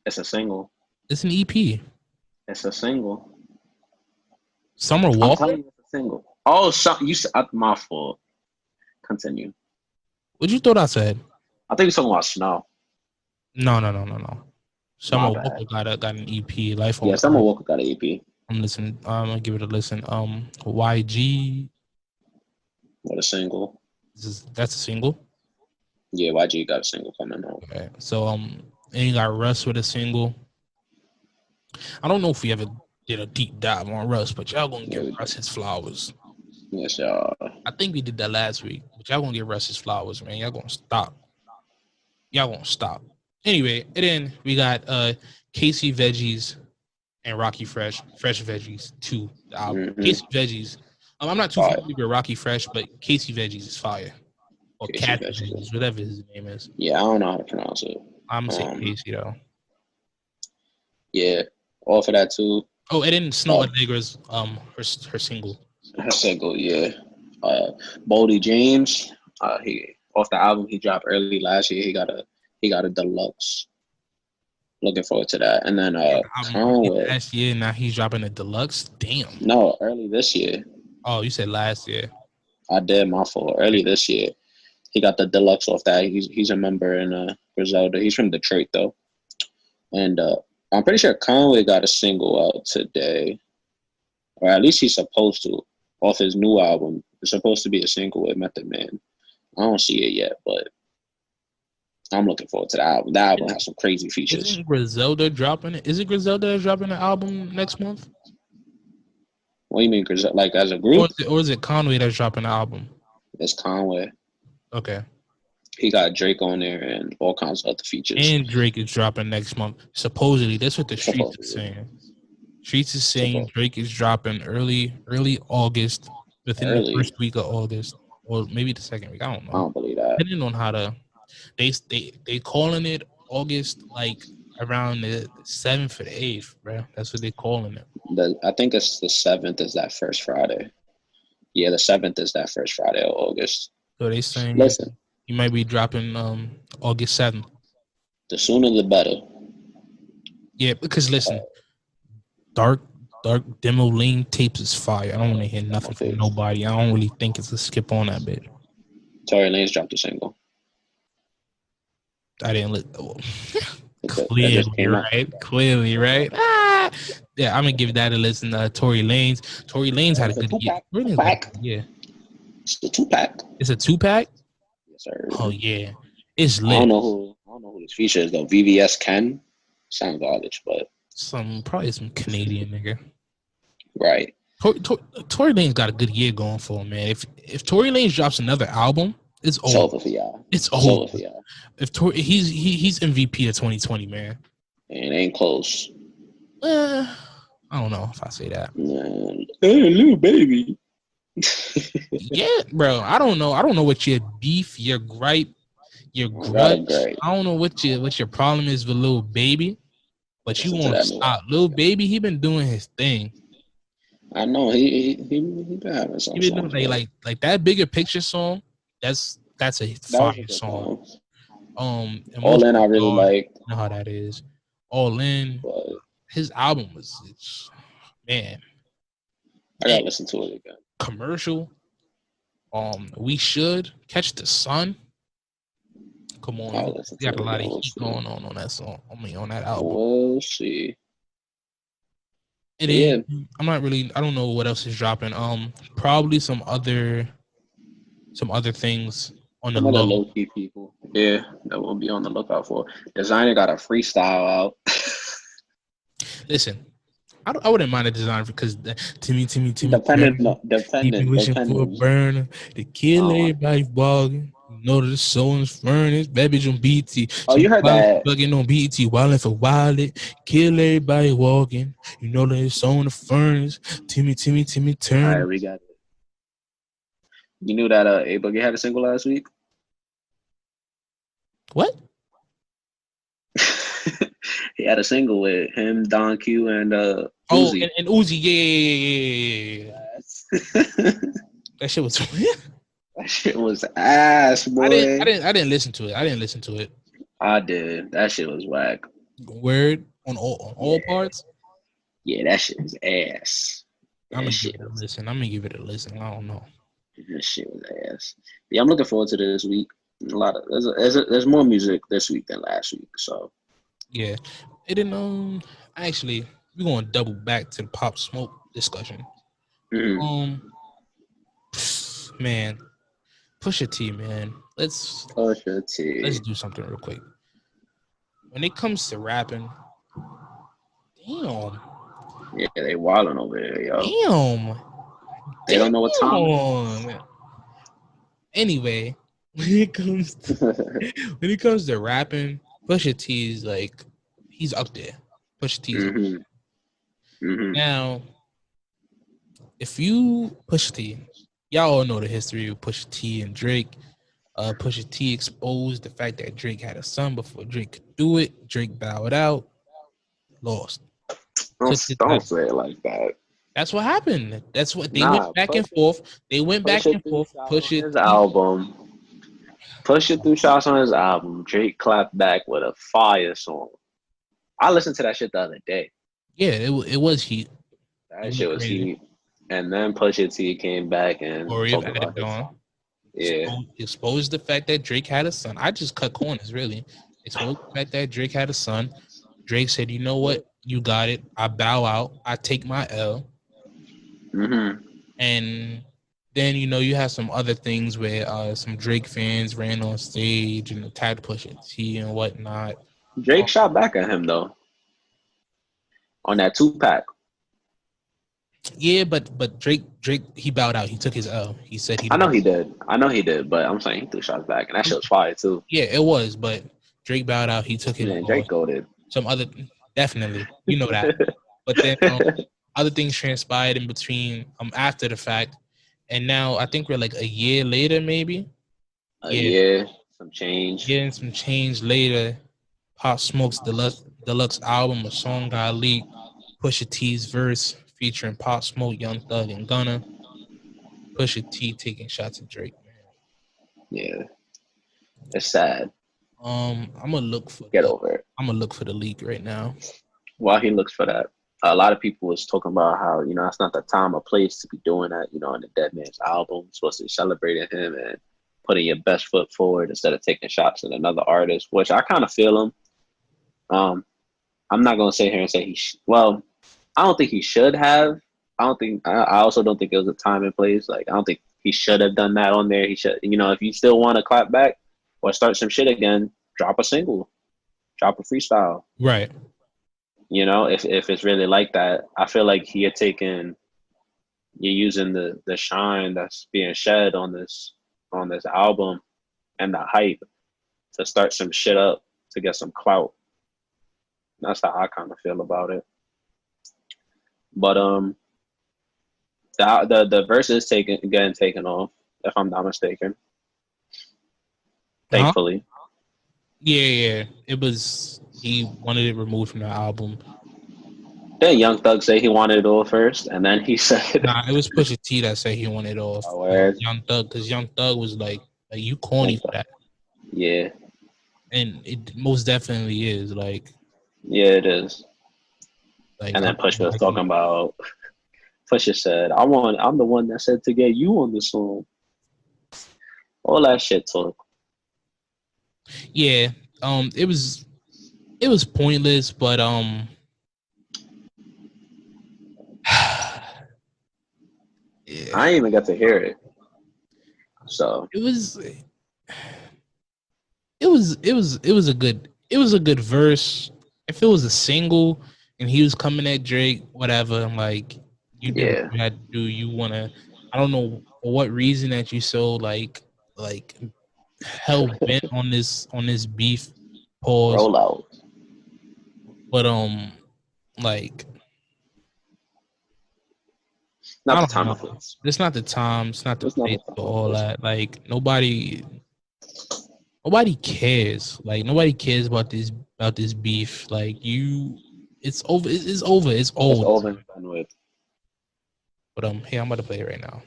It's a single. It's an EP. It's a single. Summer I'm Walker. telling you, it's a single. Oh, you said my fault. Continue. What you thought I said? I think you're talking about Snow. No. Summer My bad. Walker got an EP. Life on Yeah, Summer Walker got an EP. I'm listening. I'm gonna give it a listen. YG. What a single. That's a single. Yeah, YG got a single coming out. Okay. So and you got Russ with a single. I don't know if we ever did a deep dive on Russ, but y'all gonna give Russ his flowers. Yes, y'all. I think we did that last week, but y'all gonna give Russ his flowers, man. Y'all gonna stop. Anyway, and then we got Casey Veggies and Rocky Fresh Veggies 2, the album. Mm-hmm. Casey Veggies. I'm not too familiar with Rocky Fresh, but Casey Veggies is fire. Or Cat Veggies, whatever his name is. Yeah, I don't know how to pronounce it. I'm gonna say Casey though. Yeah, all for that too. Oh, and then Snow Allegra's her single. Her single, yeah. Boldy James, he off the album he dropped early last year. He got a deluxe. Looking forward to that. And then Conway. Last year, now he's dropping a deluxe. Damn. No, early this year. Oh, you said last year. I did, my fault. Early this year. He got the deluxe off that. He's a member in Griselda. He's from Detroit though. And I'm pretty sure Conway got a single out today. Or at least he's supposed to. Off his new album. It's supposed to be a single with Method Man. I don't see it yet, but I'm looking forward to the album. The album has some crazy features. Isn't Griselda dropping it? Is it Griselda dropping the album next month? What do you mean, Griselda? Like as a group? Or is it Conway that's dropping the album? It's Conway. Okay. He got Drake on there and all kinds of other features. And Drake is dropping next month. Supposedly, that's what the streets are saying. Streets is saying Drake is dropping early August, within the first week of August, or maybe the second week. I don't know. I don't believe that. Depending on how they calling it August, like around the 7th or the 8th, bro. That's what they calling it. I think it's the 7th is that first Friday. Yeah, the 7th is that first Friday of August. So they saying listen, you might be dropping August 7th. The sooner the better. Yeah, because listen, Dark Demo Lane tapes is fire. I don't want to hear nothing from nobody. I don't really think it's a skip on that bit. Tory Lanez dropped a single. I didn't Clearly, right? Yeah, I'm gonna give that a listen. Tory Lanez. Tory Lanez had a good year. Yeah. It's a 2-pack. It's a 2-pack? Yes, sir. Oh yeah. It's lit. I don't know who this feature is though. VVS Ken. Sound garbage, but probably some Canadian nigga. Right. Tory Lanez got a good year going for him, man. If Tory Lanez drops another album, it's over for y'all. It's over for y'all. If he's MVP of 2020, man. And it ain't close. I don't know if I say that. Man. Hey, little baby. Yeah, bro. I don't know what your beef, your gripe, your grudge. I don't know what your problem is with Lil Baby, but you won't stop. Lil Baby, he been doing his thing. I know he been having some. He been doing like that Bigger Picture song. That's a fire song. All In I really like. You know how that is. All In. But his album was, man. I gotta listen to it again. Commercial. We Should Catch the Sun. Come on, we got a lot of heat going on that song. On that album. We'll see. I don't know what else is dropping. Probably some other things on the low key people. Yeah, that we'll be on the lookout for. Designer got a freestyle out. Listen, I wouldn't mind a designer because Timmy. Dependent. Wishing for a burner to kill everybody walking. You know that the soul's furnace. Bad bitch on BT. Oh, you heard that? Bugging on BT, wildin' for Wallet. Kill everybody walking. You know that it's on the furnace. Timmy, turn. All right, we got it. You knew that A Boogie had a single last week? What? He had a single with him, Don Q, and Uzi. Oh, and Uzi, yeah. That shit was that shit was ass, boy. I didn't listen to it. I did. That shit was whack. Word on all parts. Yeah, that shit was ass. I'm gonna give it a listen. I don't know. That shit was ass. Yeah, I'm looking forward to this week. There's more music this week than last week. So yeah, it didn't. Actually, we're gonna double back to the Pop Smoke discussion. Mm-hmm. Man, Pusha T, man. Let's do something real quick. When it comes to rapping, damn. Yeah, they wilding over there, yo. Damn. They don't know what time. Anyway, when it comes to rapping, Pusha T is like, he's up there. Pusha T is up there. Mm-hmm. Now, if you Pusha T, y'all all know the history of Pusha T and Drake. Pusha T exposed the fact that Drake had a son before Drake could do it. Drake bowed out, lost. Don't say it like that. That's what happened. That's what they went back and forth. Pusha his album. Pusha threw shots on his album. Drake clapped back with a fire song. I listened to that shit the other day. Yeah, it was heat. That shit was heat. And then Pusha T came back and talked about it. Yeah. Exposed the fact that Drake had a son. I just cut corners, really. Exposed the fact that Drake had a son. Drake said, you know what? You got it. I bow out. I take my L. Mm-hmm. And then, you have some other things where some Drake fans ran on stage and attacked Pusha T and whatnot. Drake shot back at him, though. On that 2-pack. Yeah, but Drake, he bowed out. He took his L. He said he. I know he did, but I'm saying he threw shots back, and that shit was fire too. Yeah, it was, but Drake bowed out. He took his. Man, Drake goated. Some other, definitely, that. But then other things transpired in between, after the fact, and now I think we're like a year later, maybe. A year, some change. Getting some change later. Pop Smoke's deluxe album, a song got leaked. Pusha T's verse featuring Pop Smoke, Young Thug, and Gunna. Pusha T taking shots at Drake, man. Yeah, it's sad. I'm gonna look for over it. I'm gonna look for the leak right now. While he looks for that, a lot of people was talking about how it's not the time or place to be doing that. On the Dead Man's album, supposed to be celebrating him and putting your best foot forward instead of taking shots at another artist, which I kind of feel him. I'm not gonna sit here and say I don't think he should have. I also don't think it was a time and place. Like, I don't think he should have done that on there. He should, if you still want to clap back or start some shit again, drop a single, drop a freestyle. Right. If it's really like that, I feel like you're using the shine that's being shed on this album and the hype to start some shit up to get some clout. That's how I kind of feel about it. But the verse is getting taken off, if I'm not mistaken. Thankfully. Yeah. It was, he wanted it removed from the album. Then Young Thug said he wanted it all first, and then he said, "Nah, it was Pusha T that said he wanted it off." Young Thug, because Young Thug was like, "You corny for that." Yeah. And it most definitely is, like. Yeah, it is. Like, and then Pusha was talking about. Pusha said, "I'm the one that said to get you on the song." All that shit talk. Yeah. It was pointless, but yeah. I ain't even got to hear it. So it was a good verse. If it was a single and he was coming at Drake, whatever, like, you do what you had to do. You wanna, I don't know for what reason that you so like hell bent on this beef. Pause. Roll out. But like, Not the time for it. It's not the time. It's not the place for all that. Like nobody cares. Like nobody cares about this beef. Like it's over. It's over. It's old. It's over and done with. But hey, I'm about to play it right now.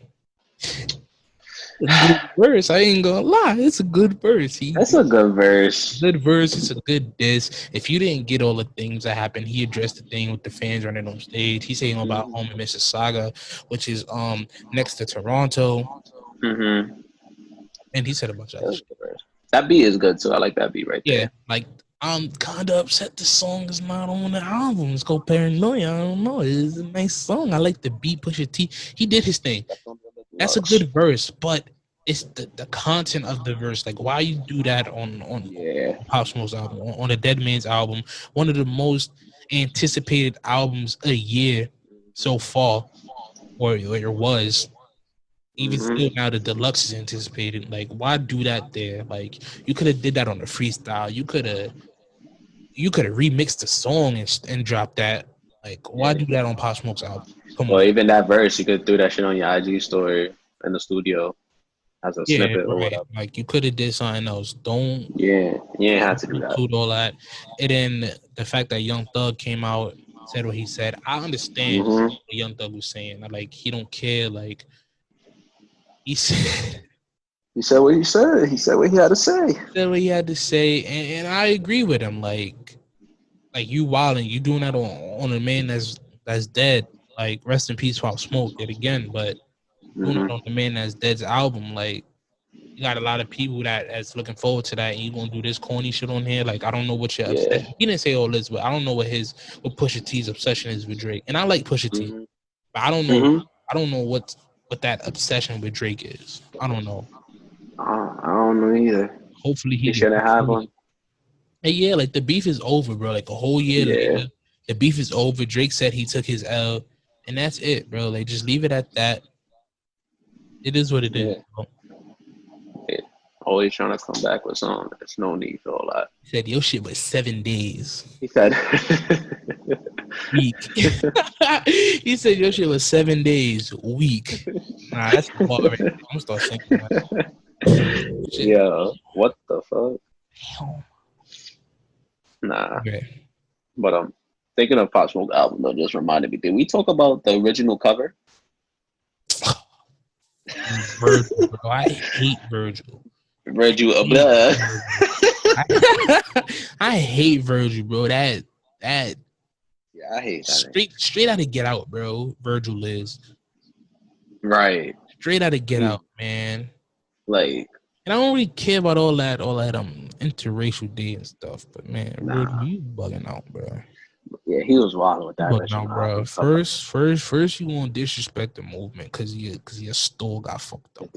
Good verse. I ain't gonna lie. It's a good verse. That's a good verse. Good verse. It's a good diss. If you didn't get all the things that happened, he addressed the thing with the fans running on stage. He's saying about home in Mississauga, which is next to Toronto. Mm-hmm. And he said a bunch of other shit. That beat is good too. I like that beat right there. Yeah, like I'm kind of upset the song is not on the album. It's called Paranoia. I don't know. It's a nice song. I like the beat. Pusha T. He did his thing. That's a good verse, but it's the content of the verse. Like, why you do that on Pop Smoke's album, on the Dead Man's album, one of the most anticipated albums a year so far, or it was. Even still now, the deluxe is anticipated. Like, why do that there? Like, you could have did that on the freestyle. You could have remixed the song and dropped that. Like, why do that on Pop Smoke's album? Come on. Even that verse, you could do that shit on your IG story in the studio as a snippet or whatever. Like, you could have did something else. Don't. Yeah, you ain't have to do that. Include all that. And then the fact that Young Thug came out, said what he said. I understand what Young Thug was saying. Like, he don't care. Like, he said what he said. He said what he had to say. He said what he had to say, and I agree with him. Like you wilding, you doing that on a man that's dead. Like, rest in peace, Pop Smoke yet again. But doing it on the man that's dead's album, like, you got a lot of people that's looking forward to that, and you gonna do this corny shit on here. Like, I don't know what your obsession. He didn't say all this, but I don't know what Pusha T's obsession is with Drake. And I like Pusha T, but I don't know. I don't know what that obsession with Drake is. I don't know. I don't know either. Hopefully he shouldn't have one. Hey, yeah, like the beef is over, bro. Like a whole year later, the beef is over. Drake said he took his L, and that's it, bro. Like, just leave it at that. It is what it is, bro. Always trying to come back with something. There's no need for all that. He said, your shit was 7 days. He said week. He said your shit was 7 days, week. Nah, that's boring. I'm gonna start thinking that. Yeah, what the fuck? Damn. Nah. Okay. But thinking of Pop Smoke album though just reminded me. Did we talk about the original cover? Virgil, bro. I hate Virgil. Virgil, I hate Virgil, bro. That I hate that. Straight out of Get Out, bro. Virgil is right. Straight out of Get Out, man. Like, and I don't really care about all that interracial day and stuff. But man, Virgil, you bugging out, bro. Yeah, he was wild with that. Bugging out, bro. First, you want to disrespect the movement because your store got fucked up.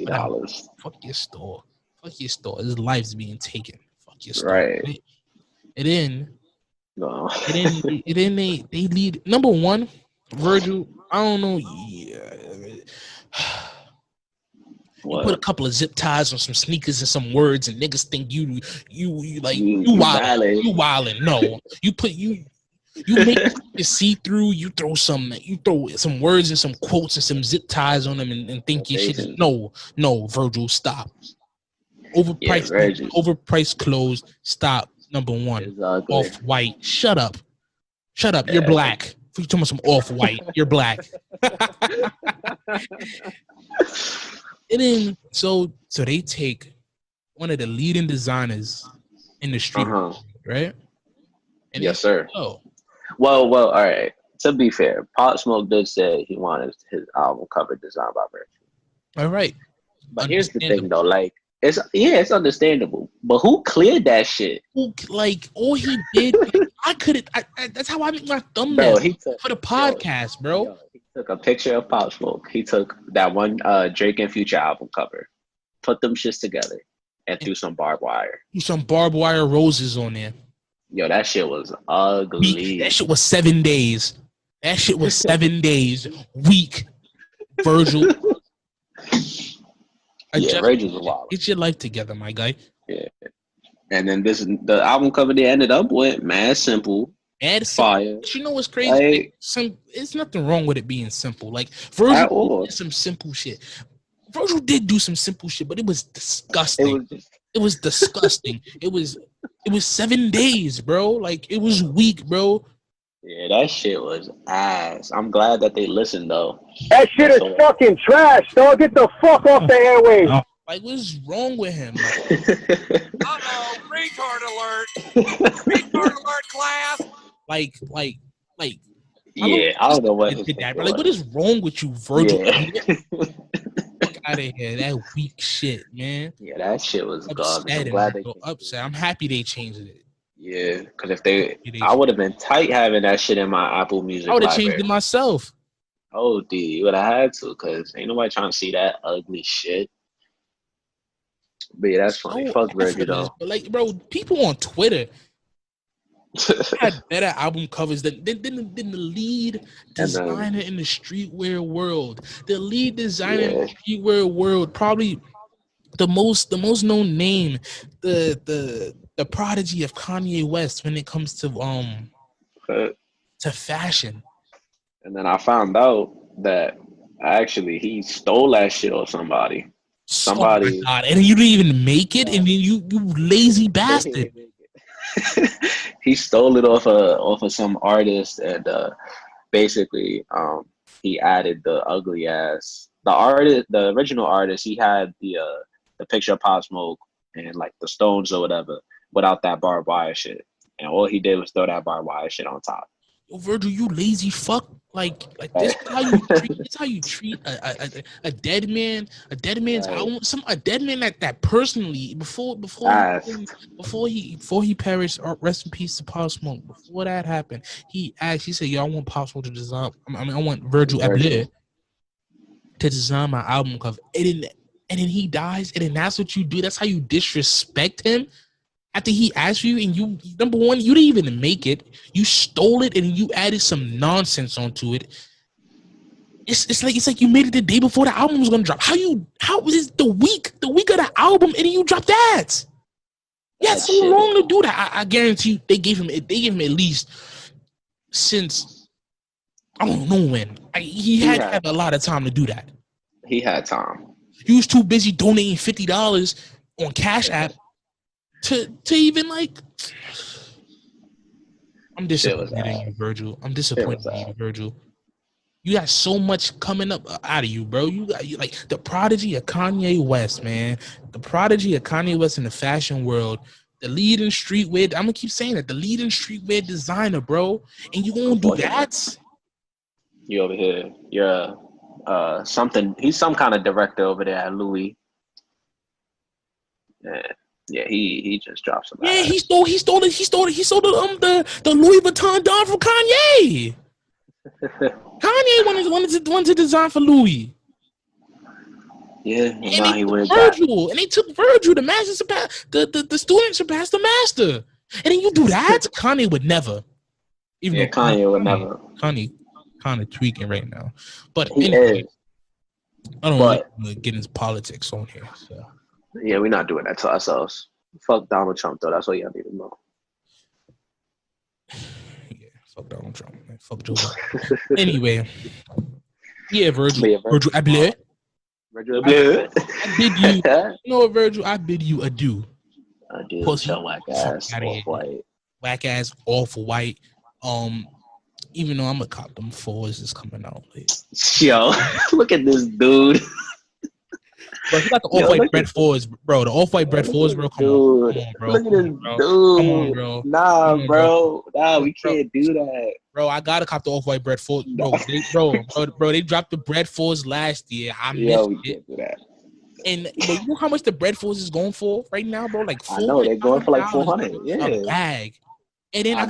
Fuck your store. Fuck your store. His life's being taken. Fuck your store. Right. And then they lead. Number one, Virgil. I don't know. Yeah. You put a couple of zip ties on some sneakers and some words, and niggas think you wildin'. No, you make it see through. You throw some words and some quotes and some zip ties on them, and think your shit. No, Virgil, stop. Overpriced clothes. Stop. Number one, exactly. Off-white. Shut up. You're black. You talking about some off-white? You're black. And then so they take one of the leading designers in the street, right? And yes, sir. Oh, well. All right. To be fair, Pop Smoke did say he wanted his album cover designed by Virgil. All right. But here's the thing, though. Like, it's understandable. But who cleared that shit? Like, all he did, that's how I make my thumbnail for the podcast, bro. He took a picture of Pop Smoke. He took that one Drake and Future album cover, put them shits together, and threw some barbed wire. Some barbed wire roses on there. Yo, that shit was ugly. That shit was 7 days. That shit was 7 days. Weak. Virgil. Virgil's a wild. Get your life together, my guy. Yeah. And then the album cover they ended up with, mad simple. Add fire. But you know what's crazy? It's nothing wrong with it being simple. Like Virgil did some simple shit. Virgil did do some simple shit, but it was disgusting. It was disgusting. It was 7 days, bro. Like it was weak, bro. Yeah, that shit was ass. I'm glad that they listened though. That shit is fucking trash, dog. Get the fuck off the airwaves. Like, what's wrong with him? Uh-oh, retard alert. Retard alert, class. Like. Yeah, I don't know what did that, bro. Like, what is wrong with you, Virgil? Yeah. Fuck out of here, that weak shit, man. Yeah, that shit was garbage. I'm glad they upset. I'm happy they changed it. Yeah, because I would have been tight having that shit in my Apple Music. I would have changed it myself. Oh, dude, you would have had to, because ain't nobody trying to see that ugly shit. But yeah, that's funny. Fuck Virgil though. But like, bro, people on Twitter had better album covers than the lead designer in the streetwear world. The lead designer in the streetwear world, probably the most known name, the prodigy of Kanye West when it comes to fashion. And then I found out that actually he stole that shit off somebody. Oh and then you didn't even make it, and then you lazy bastard. He stole it off of some artist, and basically he added the ugly ass. The original artist, he had the picture of Pop Smoke and like the Stones or whatever without that barbed wire shit, and all he did was throw that barbed wire shit on top. Yo, Virgil, you lazy fuck! Like this is how you treat. This is how you treat a dead man. A dead man's album. A dead man that personally before he perished. Rest in peace to Pop Smoke. Before that happened, he said, "Yo, I want Pop Smoke to design. I want Virgil Abloh to design my album cover." And then he dies, and then that's what you do. That's how you disrespect him. After he asked you, and you, number one, you didn't even make it. You stole it, and you added some nonsense onto it. It's like you made it the day before the album was gonna drop. How is the week of the album, and then you dropped that? Yeah, it's so wrong to do that. I guarantee you, they gave him at least since I don't know when. He had a lot of time to do that. He had time. He was too busy donating $50 on Cash App. To even like, I'm disappointed in you, Virgil. I'm disappointed in you, Virgil. You got so much coming up out of you, bro. You like the prodigy of Kanye West, man. The prodigy of Kanye West in the fashion world. The leading streetwear. I'm gonna keep saying that. The leading streetwear designer, bro. And you gonna do that? You over here? You're something. He's some kind of director over there at Louis. Yeah, he just dropped some. Yeah, he stole the Louis Vuitton Don from Kanye. Kanye wanted to design for Louis. Yeah, and he went Virgil, and they took Virgil. The master surpassed the student surpassed the master, and then you do that. Kanye would never. Even though Kanye would never. Kanye kind of tweaking right now, but he anyway, is. I don't want to get into politics on here. So. Yeah, we're not doing that to ourselves. Fuck Donald Trump, though. That's what y'all need to know. Yeah, fuck Donald Trump. Man. Fuck Joe Biden. Anyway, yeah, Virgil Abloh. Virgil Abloh. I bid you. You know what, Virgil? I bid you adieu. Adieu. Whack ass off-white. Whack ass off-white. Even though I'm gonna cop them 4s is coming out. Yo, look at this dude. Bro, he got the off-white bread 4s, bro. The off-white bread 4s, bro. Come on, bro. Look at this dude. Come on, bro. Nah, bro. Nah, we can't do that. Bro, I gotta cop the off-white bread 4s, bro. They dropped the bread 4s last year. I missed it. Can't do that. And you know how much the bread 4s is going for right now, bro? Like $400. I know they're going for like $400. Yeah, a bag. And then I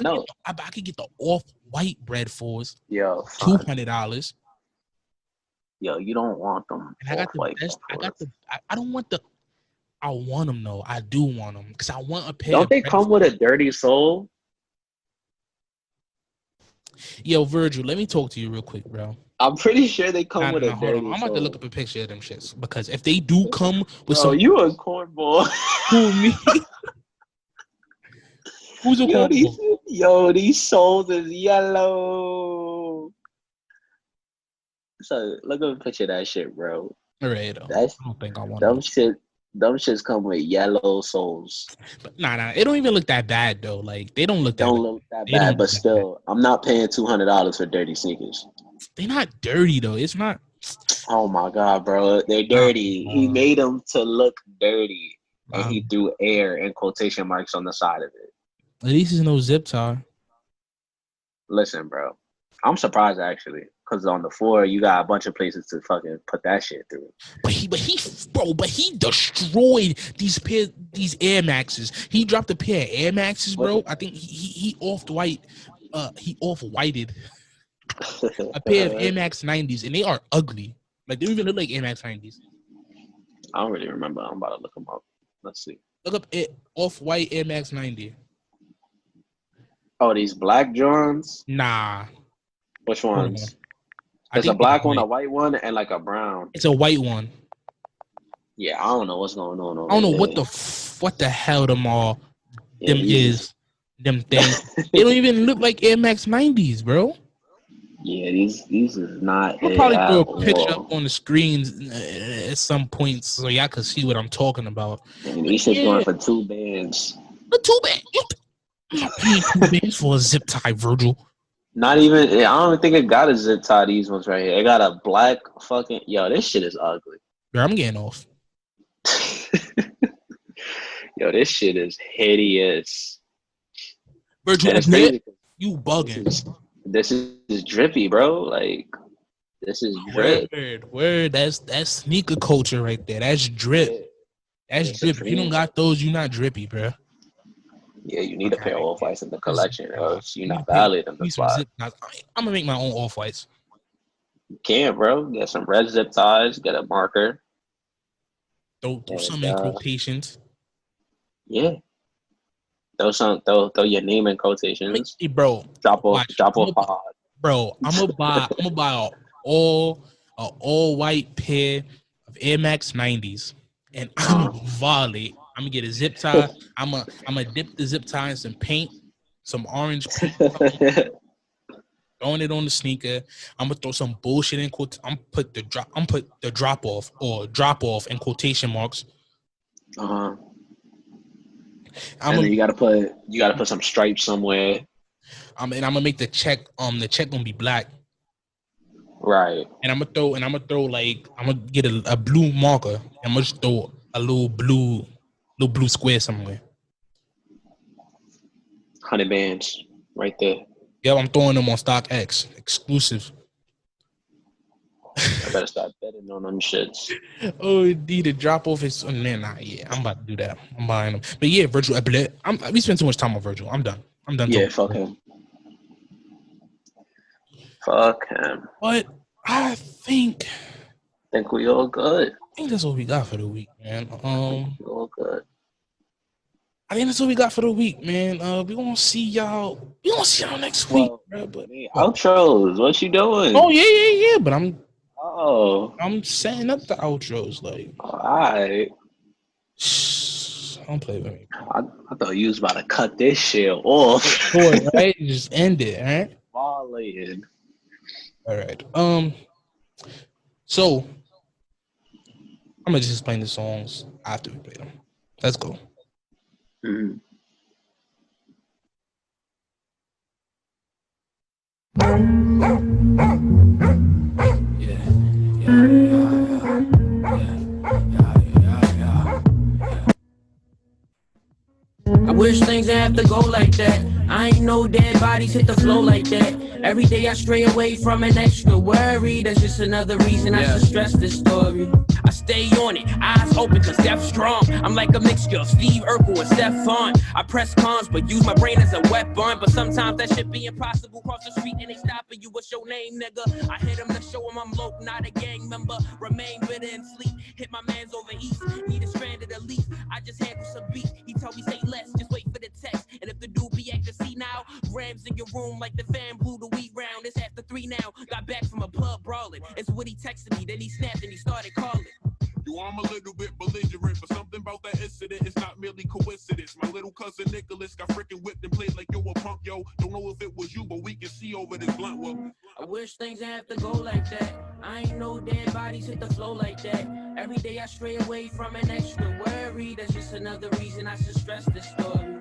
could get the off-white bread 4s. Yo, $200. Yo, you don't want them. And I got the best. I don't want the. I want them though. I do want them because I want a pair. Don't they come with a dirty sole? Yo, Virgil, let me talk to you real quick, bro. I'm pretty sure they come with a dirty sole. I'm about to look up a picture of them shits because if they do come with you a cornball. Who me? Who's your homeboy? These souls is yellow. So look at a picture of that shit, bro. All right, I don't think I want them shit. Them shits come with yellow souls. But nah, it don't even look that bad though. Like they don't look that bad, but still, I'm not paying $200 for dirty sneakers. They're not dirty though. It's not. Oh my god, bro, they're dirty. He made them to look dirty, and he threw air and quotation marks on the side of it. At least there's no zip tie. Listen, bro, I'm surprised actually, because on the floor you got a bunch of places to fucking put that shit through. But he destroyed these Air Maxes. He dropped a pair of Air Maxes, bro. I think he off-whited a pair of Air Max 90s, and they are ugly. Like they don't even look like Air Max 90s. I don't really remember. I'm about to look them up. Let's see. Look up off-white Air Max 90. Oh, these black Johns? Nah. Which ones? There's a black one, a white one, and like a brown. It's a white one. Yeah, I don't know what's going on over I don't know there. what the hell them things. They don't even look like Air Max 90s, bro. Yeah, these is not. I'll probably throw a picture up on the screens at some point so y'all can see what I'm talking about. And these shit's going for 2 bands. A 2 band? I'm not paying 2 bands for a zip tie, Virgil. Not even. I don't even think it got a zip tie. These ones right here. It got a black fucking. Yo, this shit is ugly. Bro, I'm getting off. Yo, this shit is hideous. Virgil, you bugging. This is drippy, bro. Like, this is drip. Word. That's sneaker culture right there. That's drip. That's drip. If you don't got those, you're not drippy, bro. Yeah, you need a pair of off-whites in the collection, or else you're not valid in the spot. I'm gonna make my own off-whites. You can, bro. Get some red zip ties. Get a marker. Throw some in quotations. Yeah. Throw your name in quotations. Hey, bro. Drop off pod. Bro, I'm gonna buy all white pair of Air Max 90s, and I'm gonna violate. I'm gonna get a zip tie. I'm gonna dip the zip tie in some paint, some orange paint, throwing it on the sneaker. I'm gonna throw some bullshit in quote. I'm put the drop off in quotation marks. And then you gotta put some stripes somewhere. And I'm gonna make the check gonna be black. Right. And I'm gonna throw like I'm gonna get a blue marker. I'm gonna just throw a little blue square somewhere. 100 bands right there. Yeah, I'm throwing them on StockX exclusive. I better start betting on them shits. Oh, indeed, the drop off is man. Yeah, I'm about to do that. I'm buying them. But yeah, Virgil, we spend too much time on Virgil. I'm done. Yeah, fuck him. Fuck him. But I think we all good. I think that's what we got for the week, man. We all good. I think that's what we got for the week, man. We gonna see y'all. We gonna see y'all next week, bro. But outros, what you doing? Oh yeah. But I'm setting up the outros, like. All right. Don't play with me. I thought you was about to cut this shit off. Boy, right? Just end it, all right? Violated. All right. So I'm gonna just explain the songs after we play them. Let's go. Mm-hmm. I wish things didn't have to go like that. I ain't know dead bodies hit the flow like that. Every day I stray away from an extra worry. That's just another reason I should stress this story. I stay on it, eyes open cause death's strong. I'm like a mixture of Steve Urkel and Stefan. I press cons but use my brain as a weapon. But sometimes that shit be impossible. Cross the street and they stopping you. What's your name, nigga? I hit him to show him I'm low, not a gang member. Remain bitter and sleep. Hit my mans over east. Need a stranded elite. I just handle some beat. He told me say less, just wait for the text. And if the dude be acting see now, grams in your room like the fan blew the weed round. It's after 3 now. Got back from a pub brawling. It's what he texted me. Then he snapped and he started calling. Yo, I'm a little bit belligerent, but something about that incident is not not merely coincidence. My little cousin Nicholas got freaking whipped and played like yo a punk, yo. Don't know if it was you, but we can see over this blunt. Well, I wish things have to go like that. I ain't no dead bodies hit the flow like that. Every day I stray away from an extra worry. That's just another reason I should stress this story.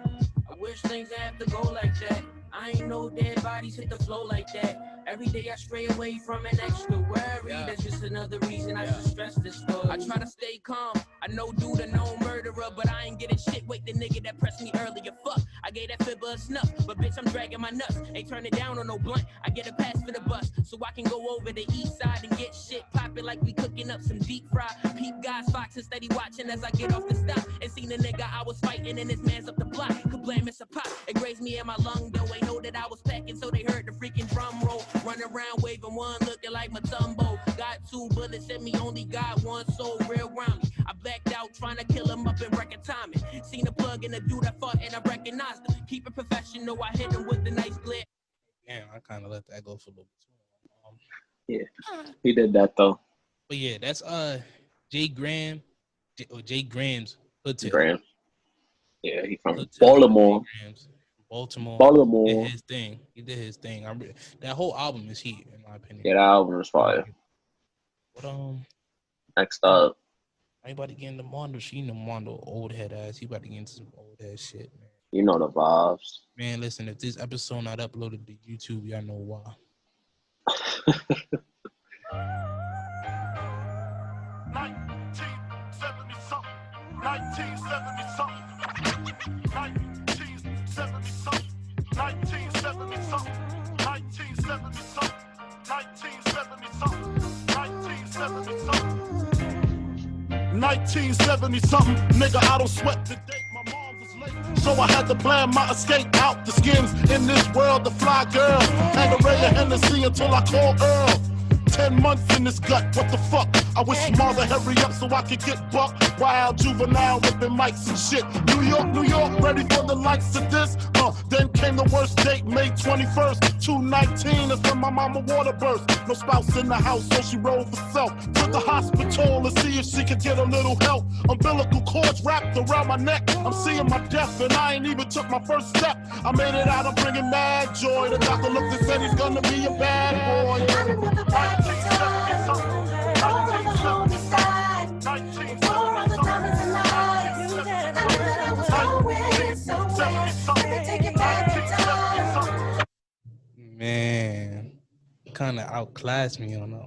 I wish things have to go like that. I ain't no dead bodies hit the flow like that. Every day I stray away from an extra worry. That's just another reason I should stress this story. I try to stay calm. I know dude a known murderer, but I ain't getting shit. Wait, the nigga that pressed me earlier. Fuck, I gave that fibber a snuff, but bitch, I'm dragging my nuts. Ain't turning down on no blunt. I get a pass for the bus, so I can go over the east side and get shit poppin' like we cooking up some deep fry. Peep guys foxing steady watching as I get off the stop and seen the nigga I was fighting and his man's up the block. Could blame it's a pop. It grazed me in my lung though. Ain't know that I was packing, so they heard the freaking drum roll. Running around waving one, looking like Matumbo. Got 2 bullets in me, only got 1 soul real round me. I blacked out trying to kill him up in record timing. Seen the plug in the dude I fought and I recognized him. Keep it professional, I hit him with the nice glare. Damn, I kind of let that go for a little bit. Yeah, he did that though. But yeah, that's Jay Graham's hood tip. Graham. Yeah, he from Baltimore. Baltimore. He did his thing. That whole album is heat, in my opinion. Yeah, that album is fire. But next up, anybody getting the Mando? She the Mando old head ass. He about to get into some old head shit, man. You know the vibes. Man, listen, if this episode not uploaded to YouTube, y'all know why. 1970 something, nigga, I don't sweat the date. My mom was late, so I had to plan my escape out the skins in this world. The fly girl, and the ray of Hennessy until I call Earl. 10 months in this gut, what the fuck? I wish mother hurry up so I could get bucked. Wild juvenile ripping mics and shit. New York, ready for the likes of this. Then came the worst date, May 21st, 219. That's when my mama water burst. No spouse in the house, so she rolled herself to the hospital to see if she could get a little help. Umbilical cords wrapped around my neck. I'm seeing my death, and I ain't even took my first step. I made it out, I'm bringing mad joy. The doctor looked and said he's gonna be a bad boy. Man, kind of outclassed me on the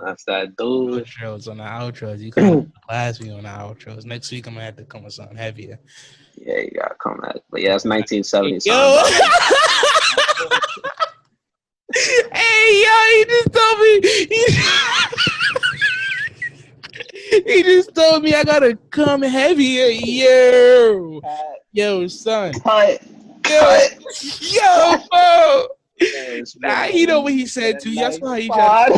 that's that dude. Outros, on the outros. You kind of outclassed me on the outros. Next week I'm gonna have to come with something heavier. Yeah, you gotta come at it. But yeah, it's 1970 something. Hey, yo, he just told me. He just told me I gotta come heavier. Yo, son. Yo, bro. Nah, you know what he said too. That's why he tried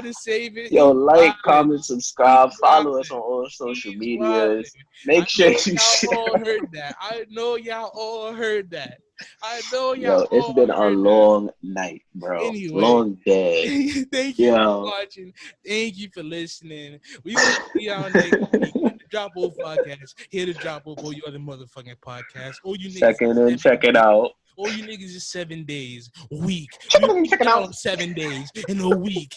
to save it. Yo, like, comment, subscribe, follow us on all social medias. Make sure you share. I know y'all all heard that. It's been a long night, bro. Anyway, long day. Thank you for watching. Thank you for listening. We will see y'all next week. Dropoff Podcast. Here to Dropoff all you other motherfucking podcasts. All you niggas check it out. All you niggas is 7 days a week. Check it out. 7 days in a week.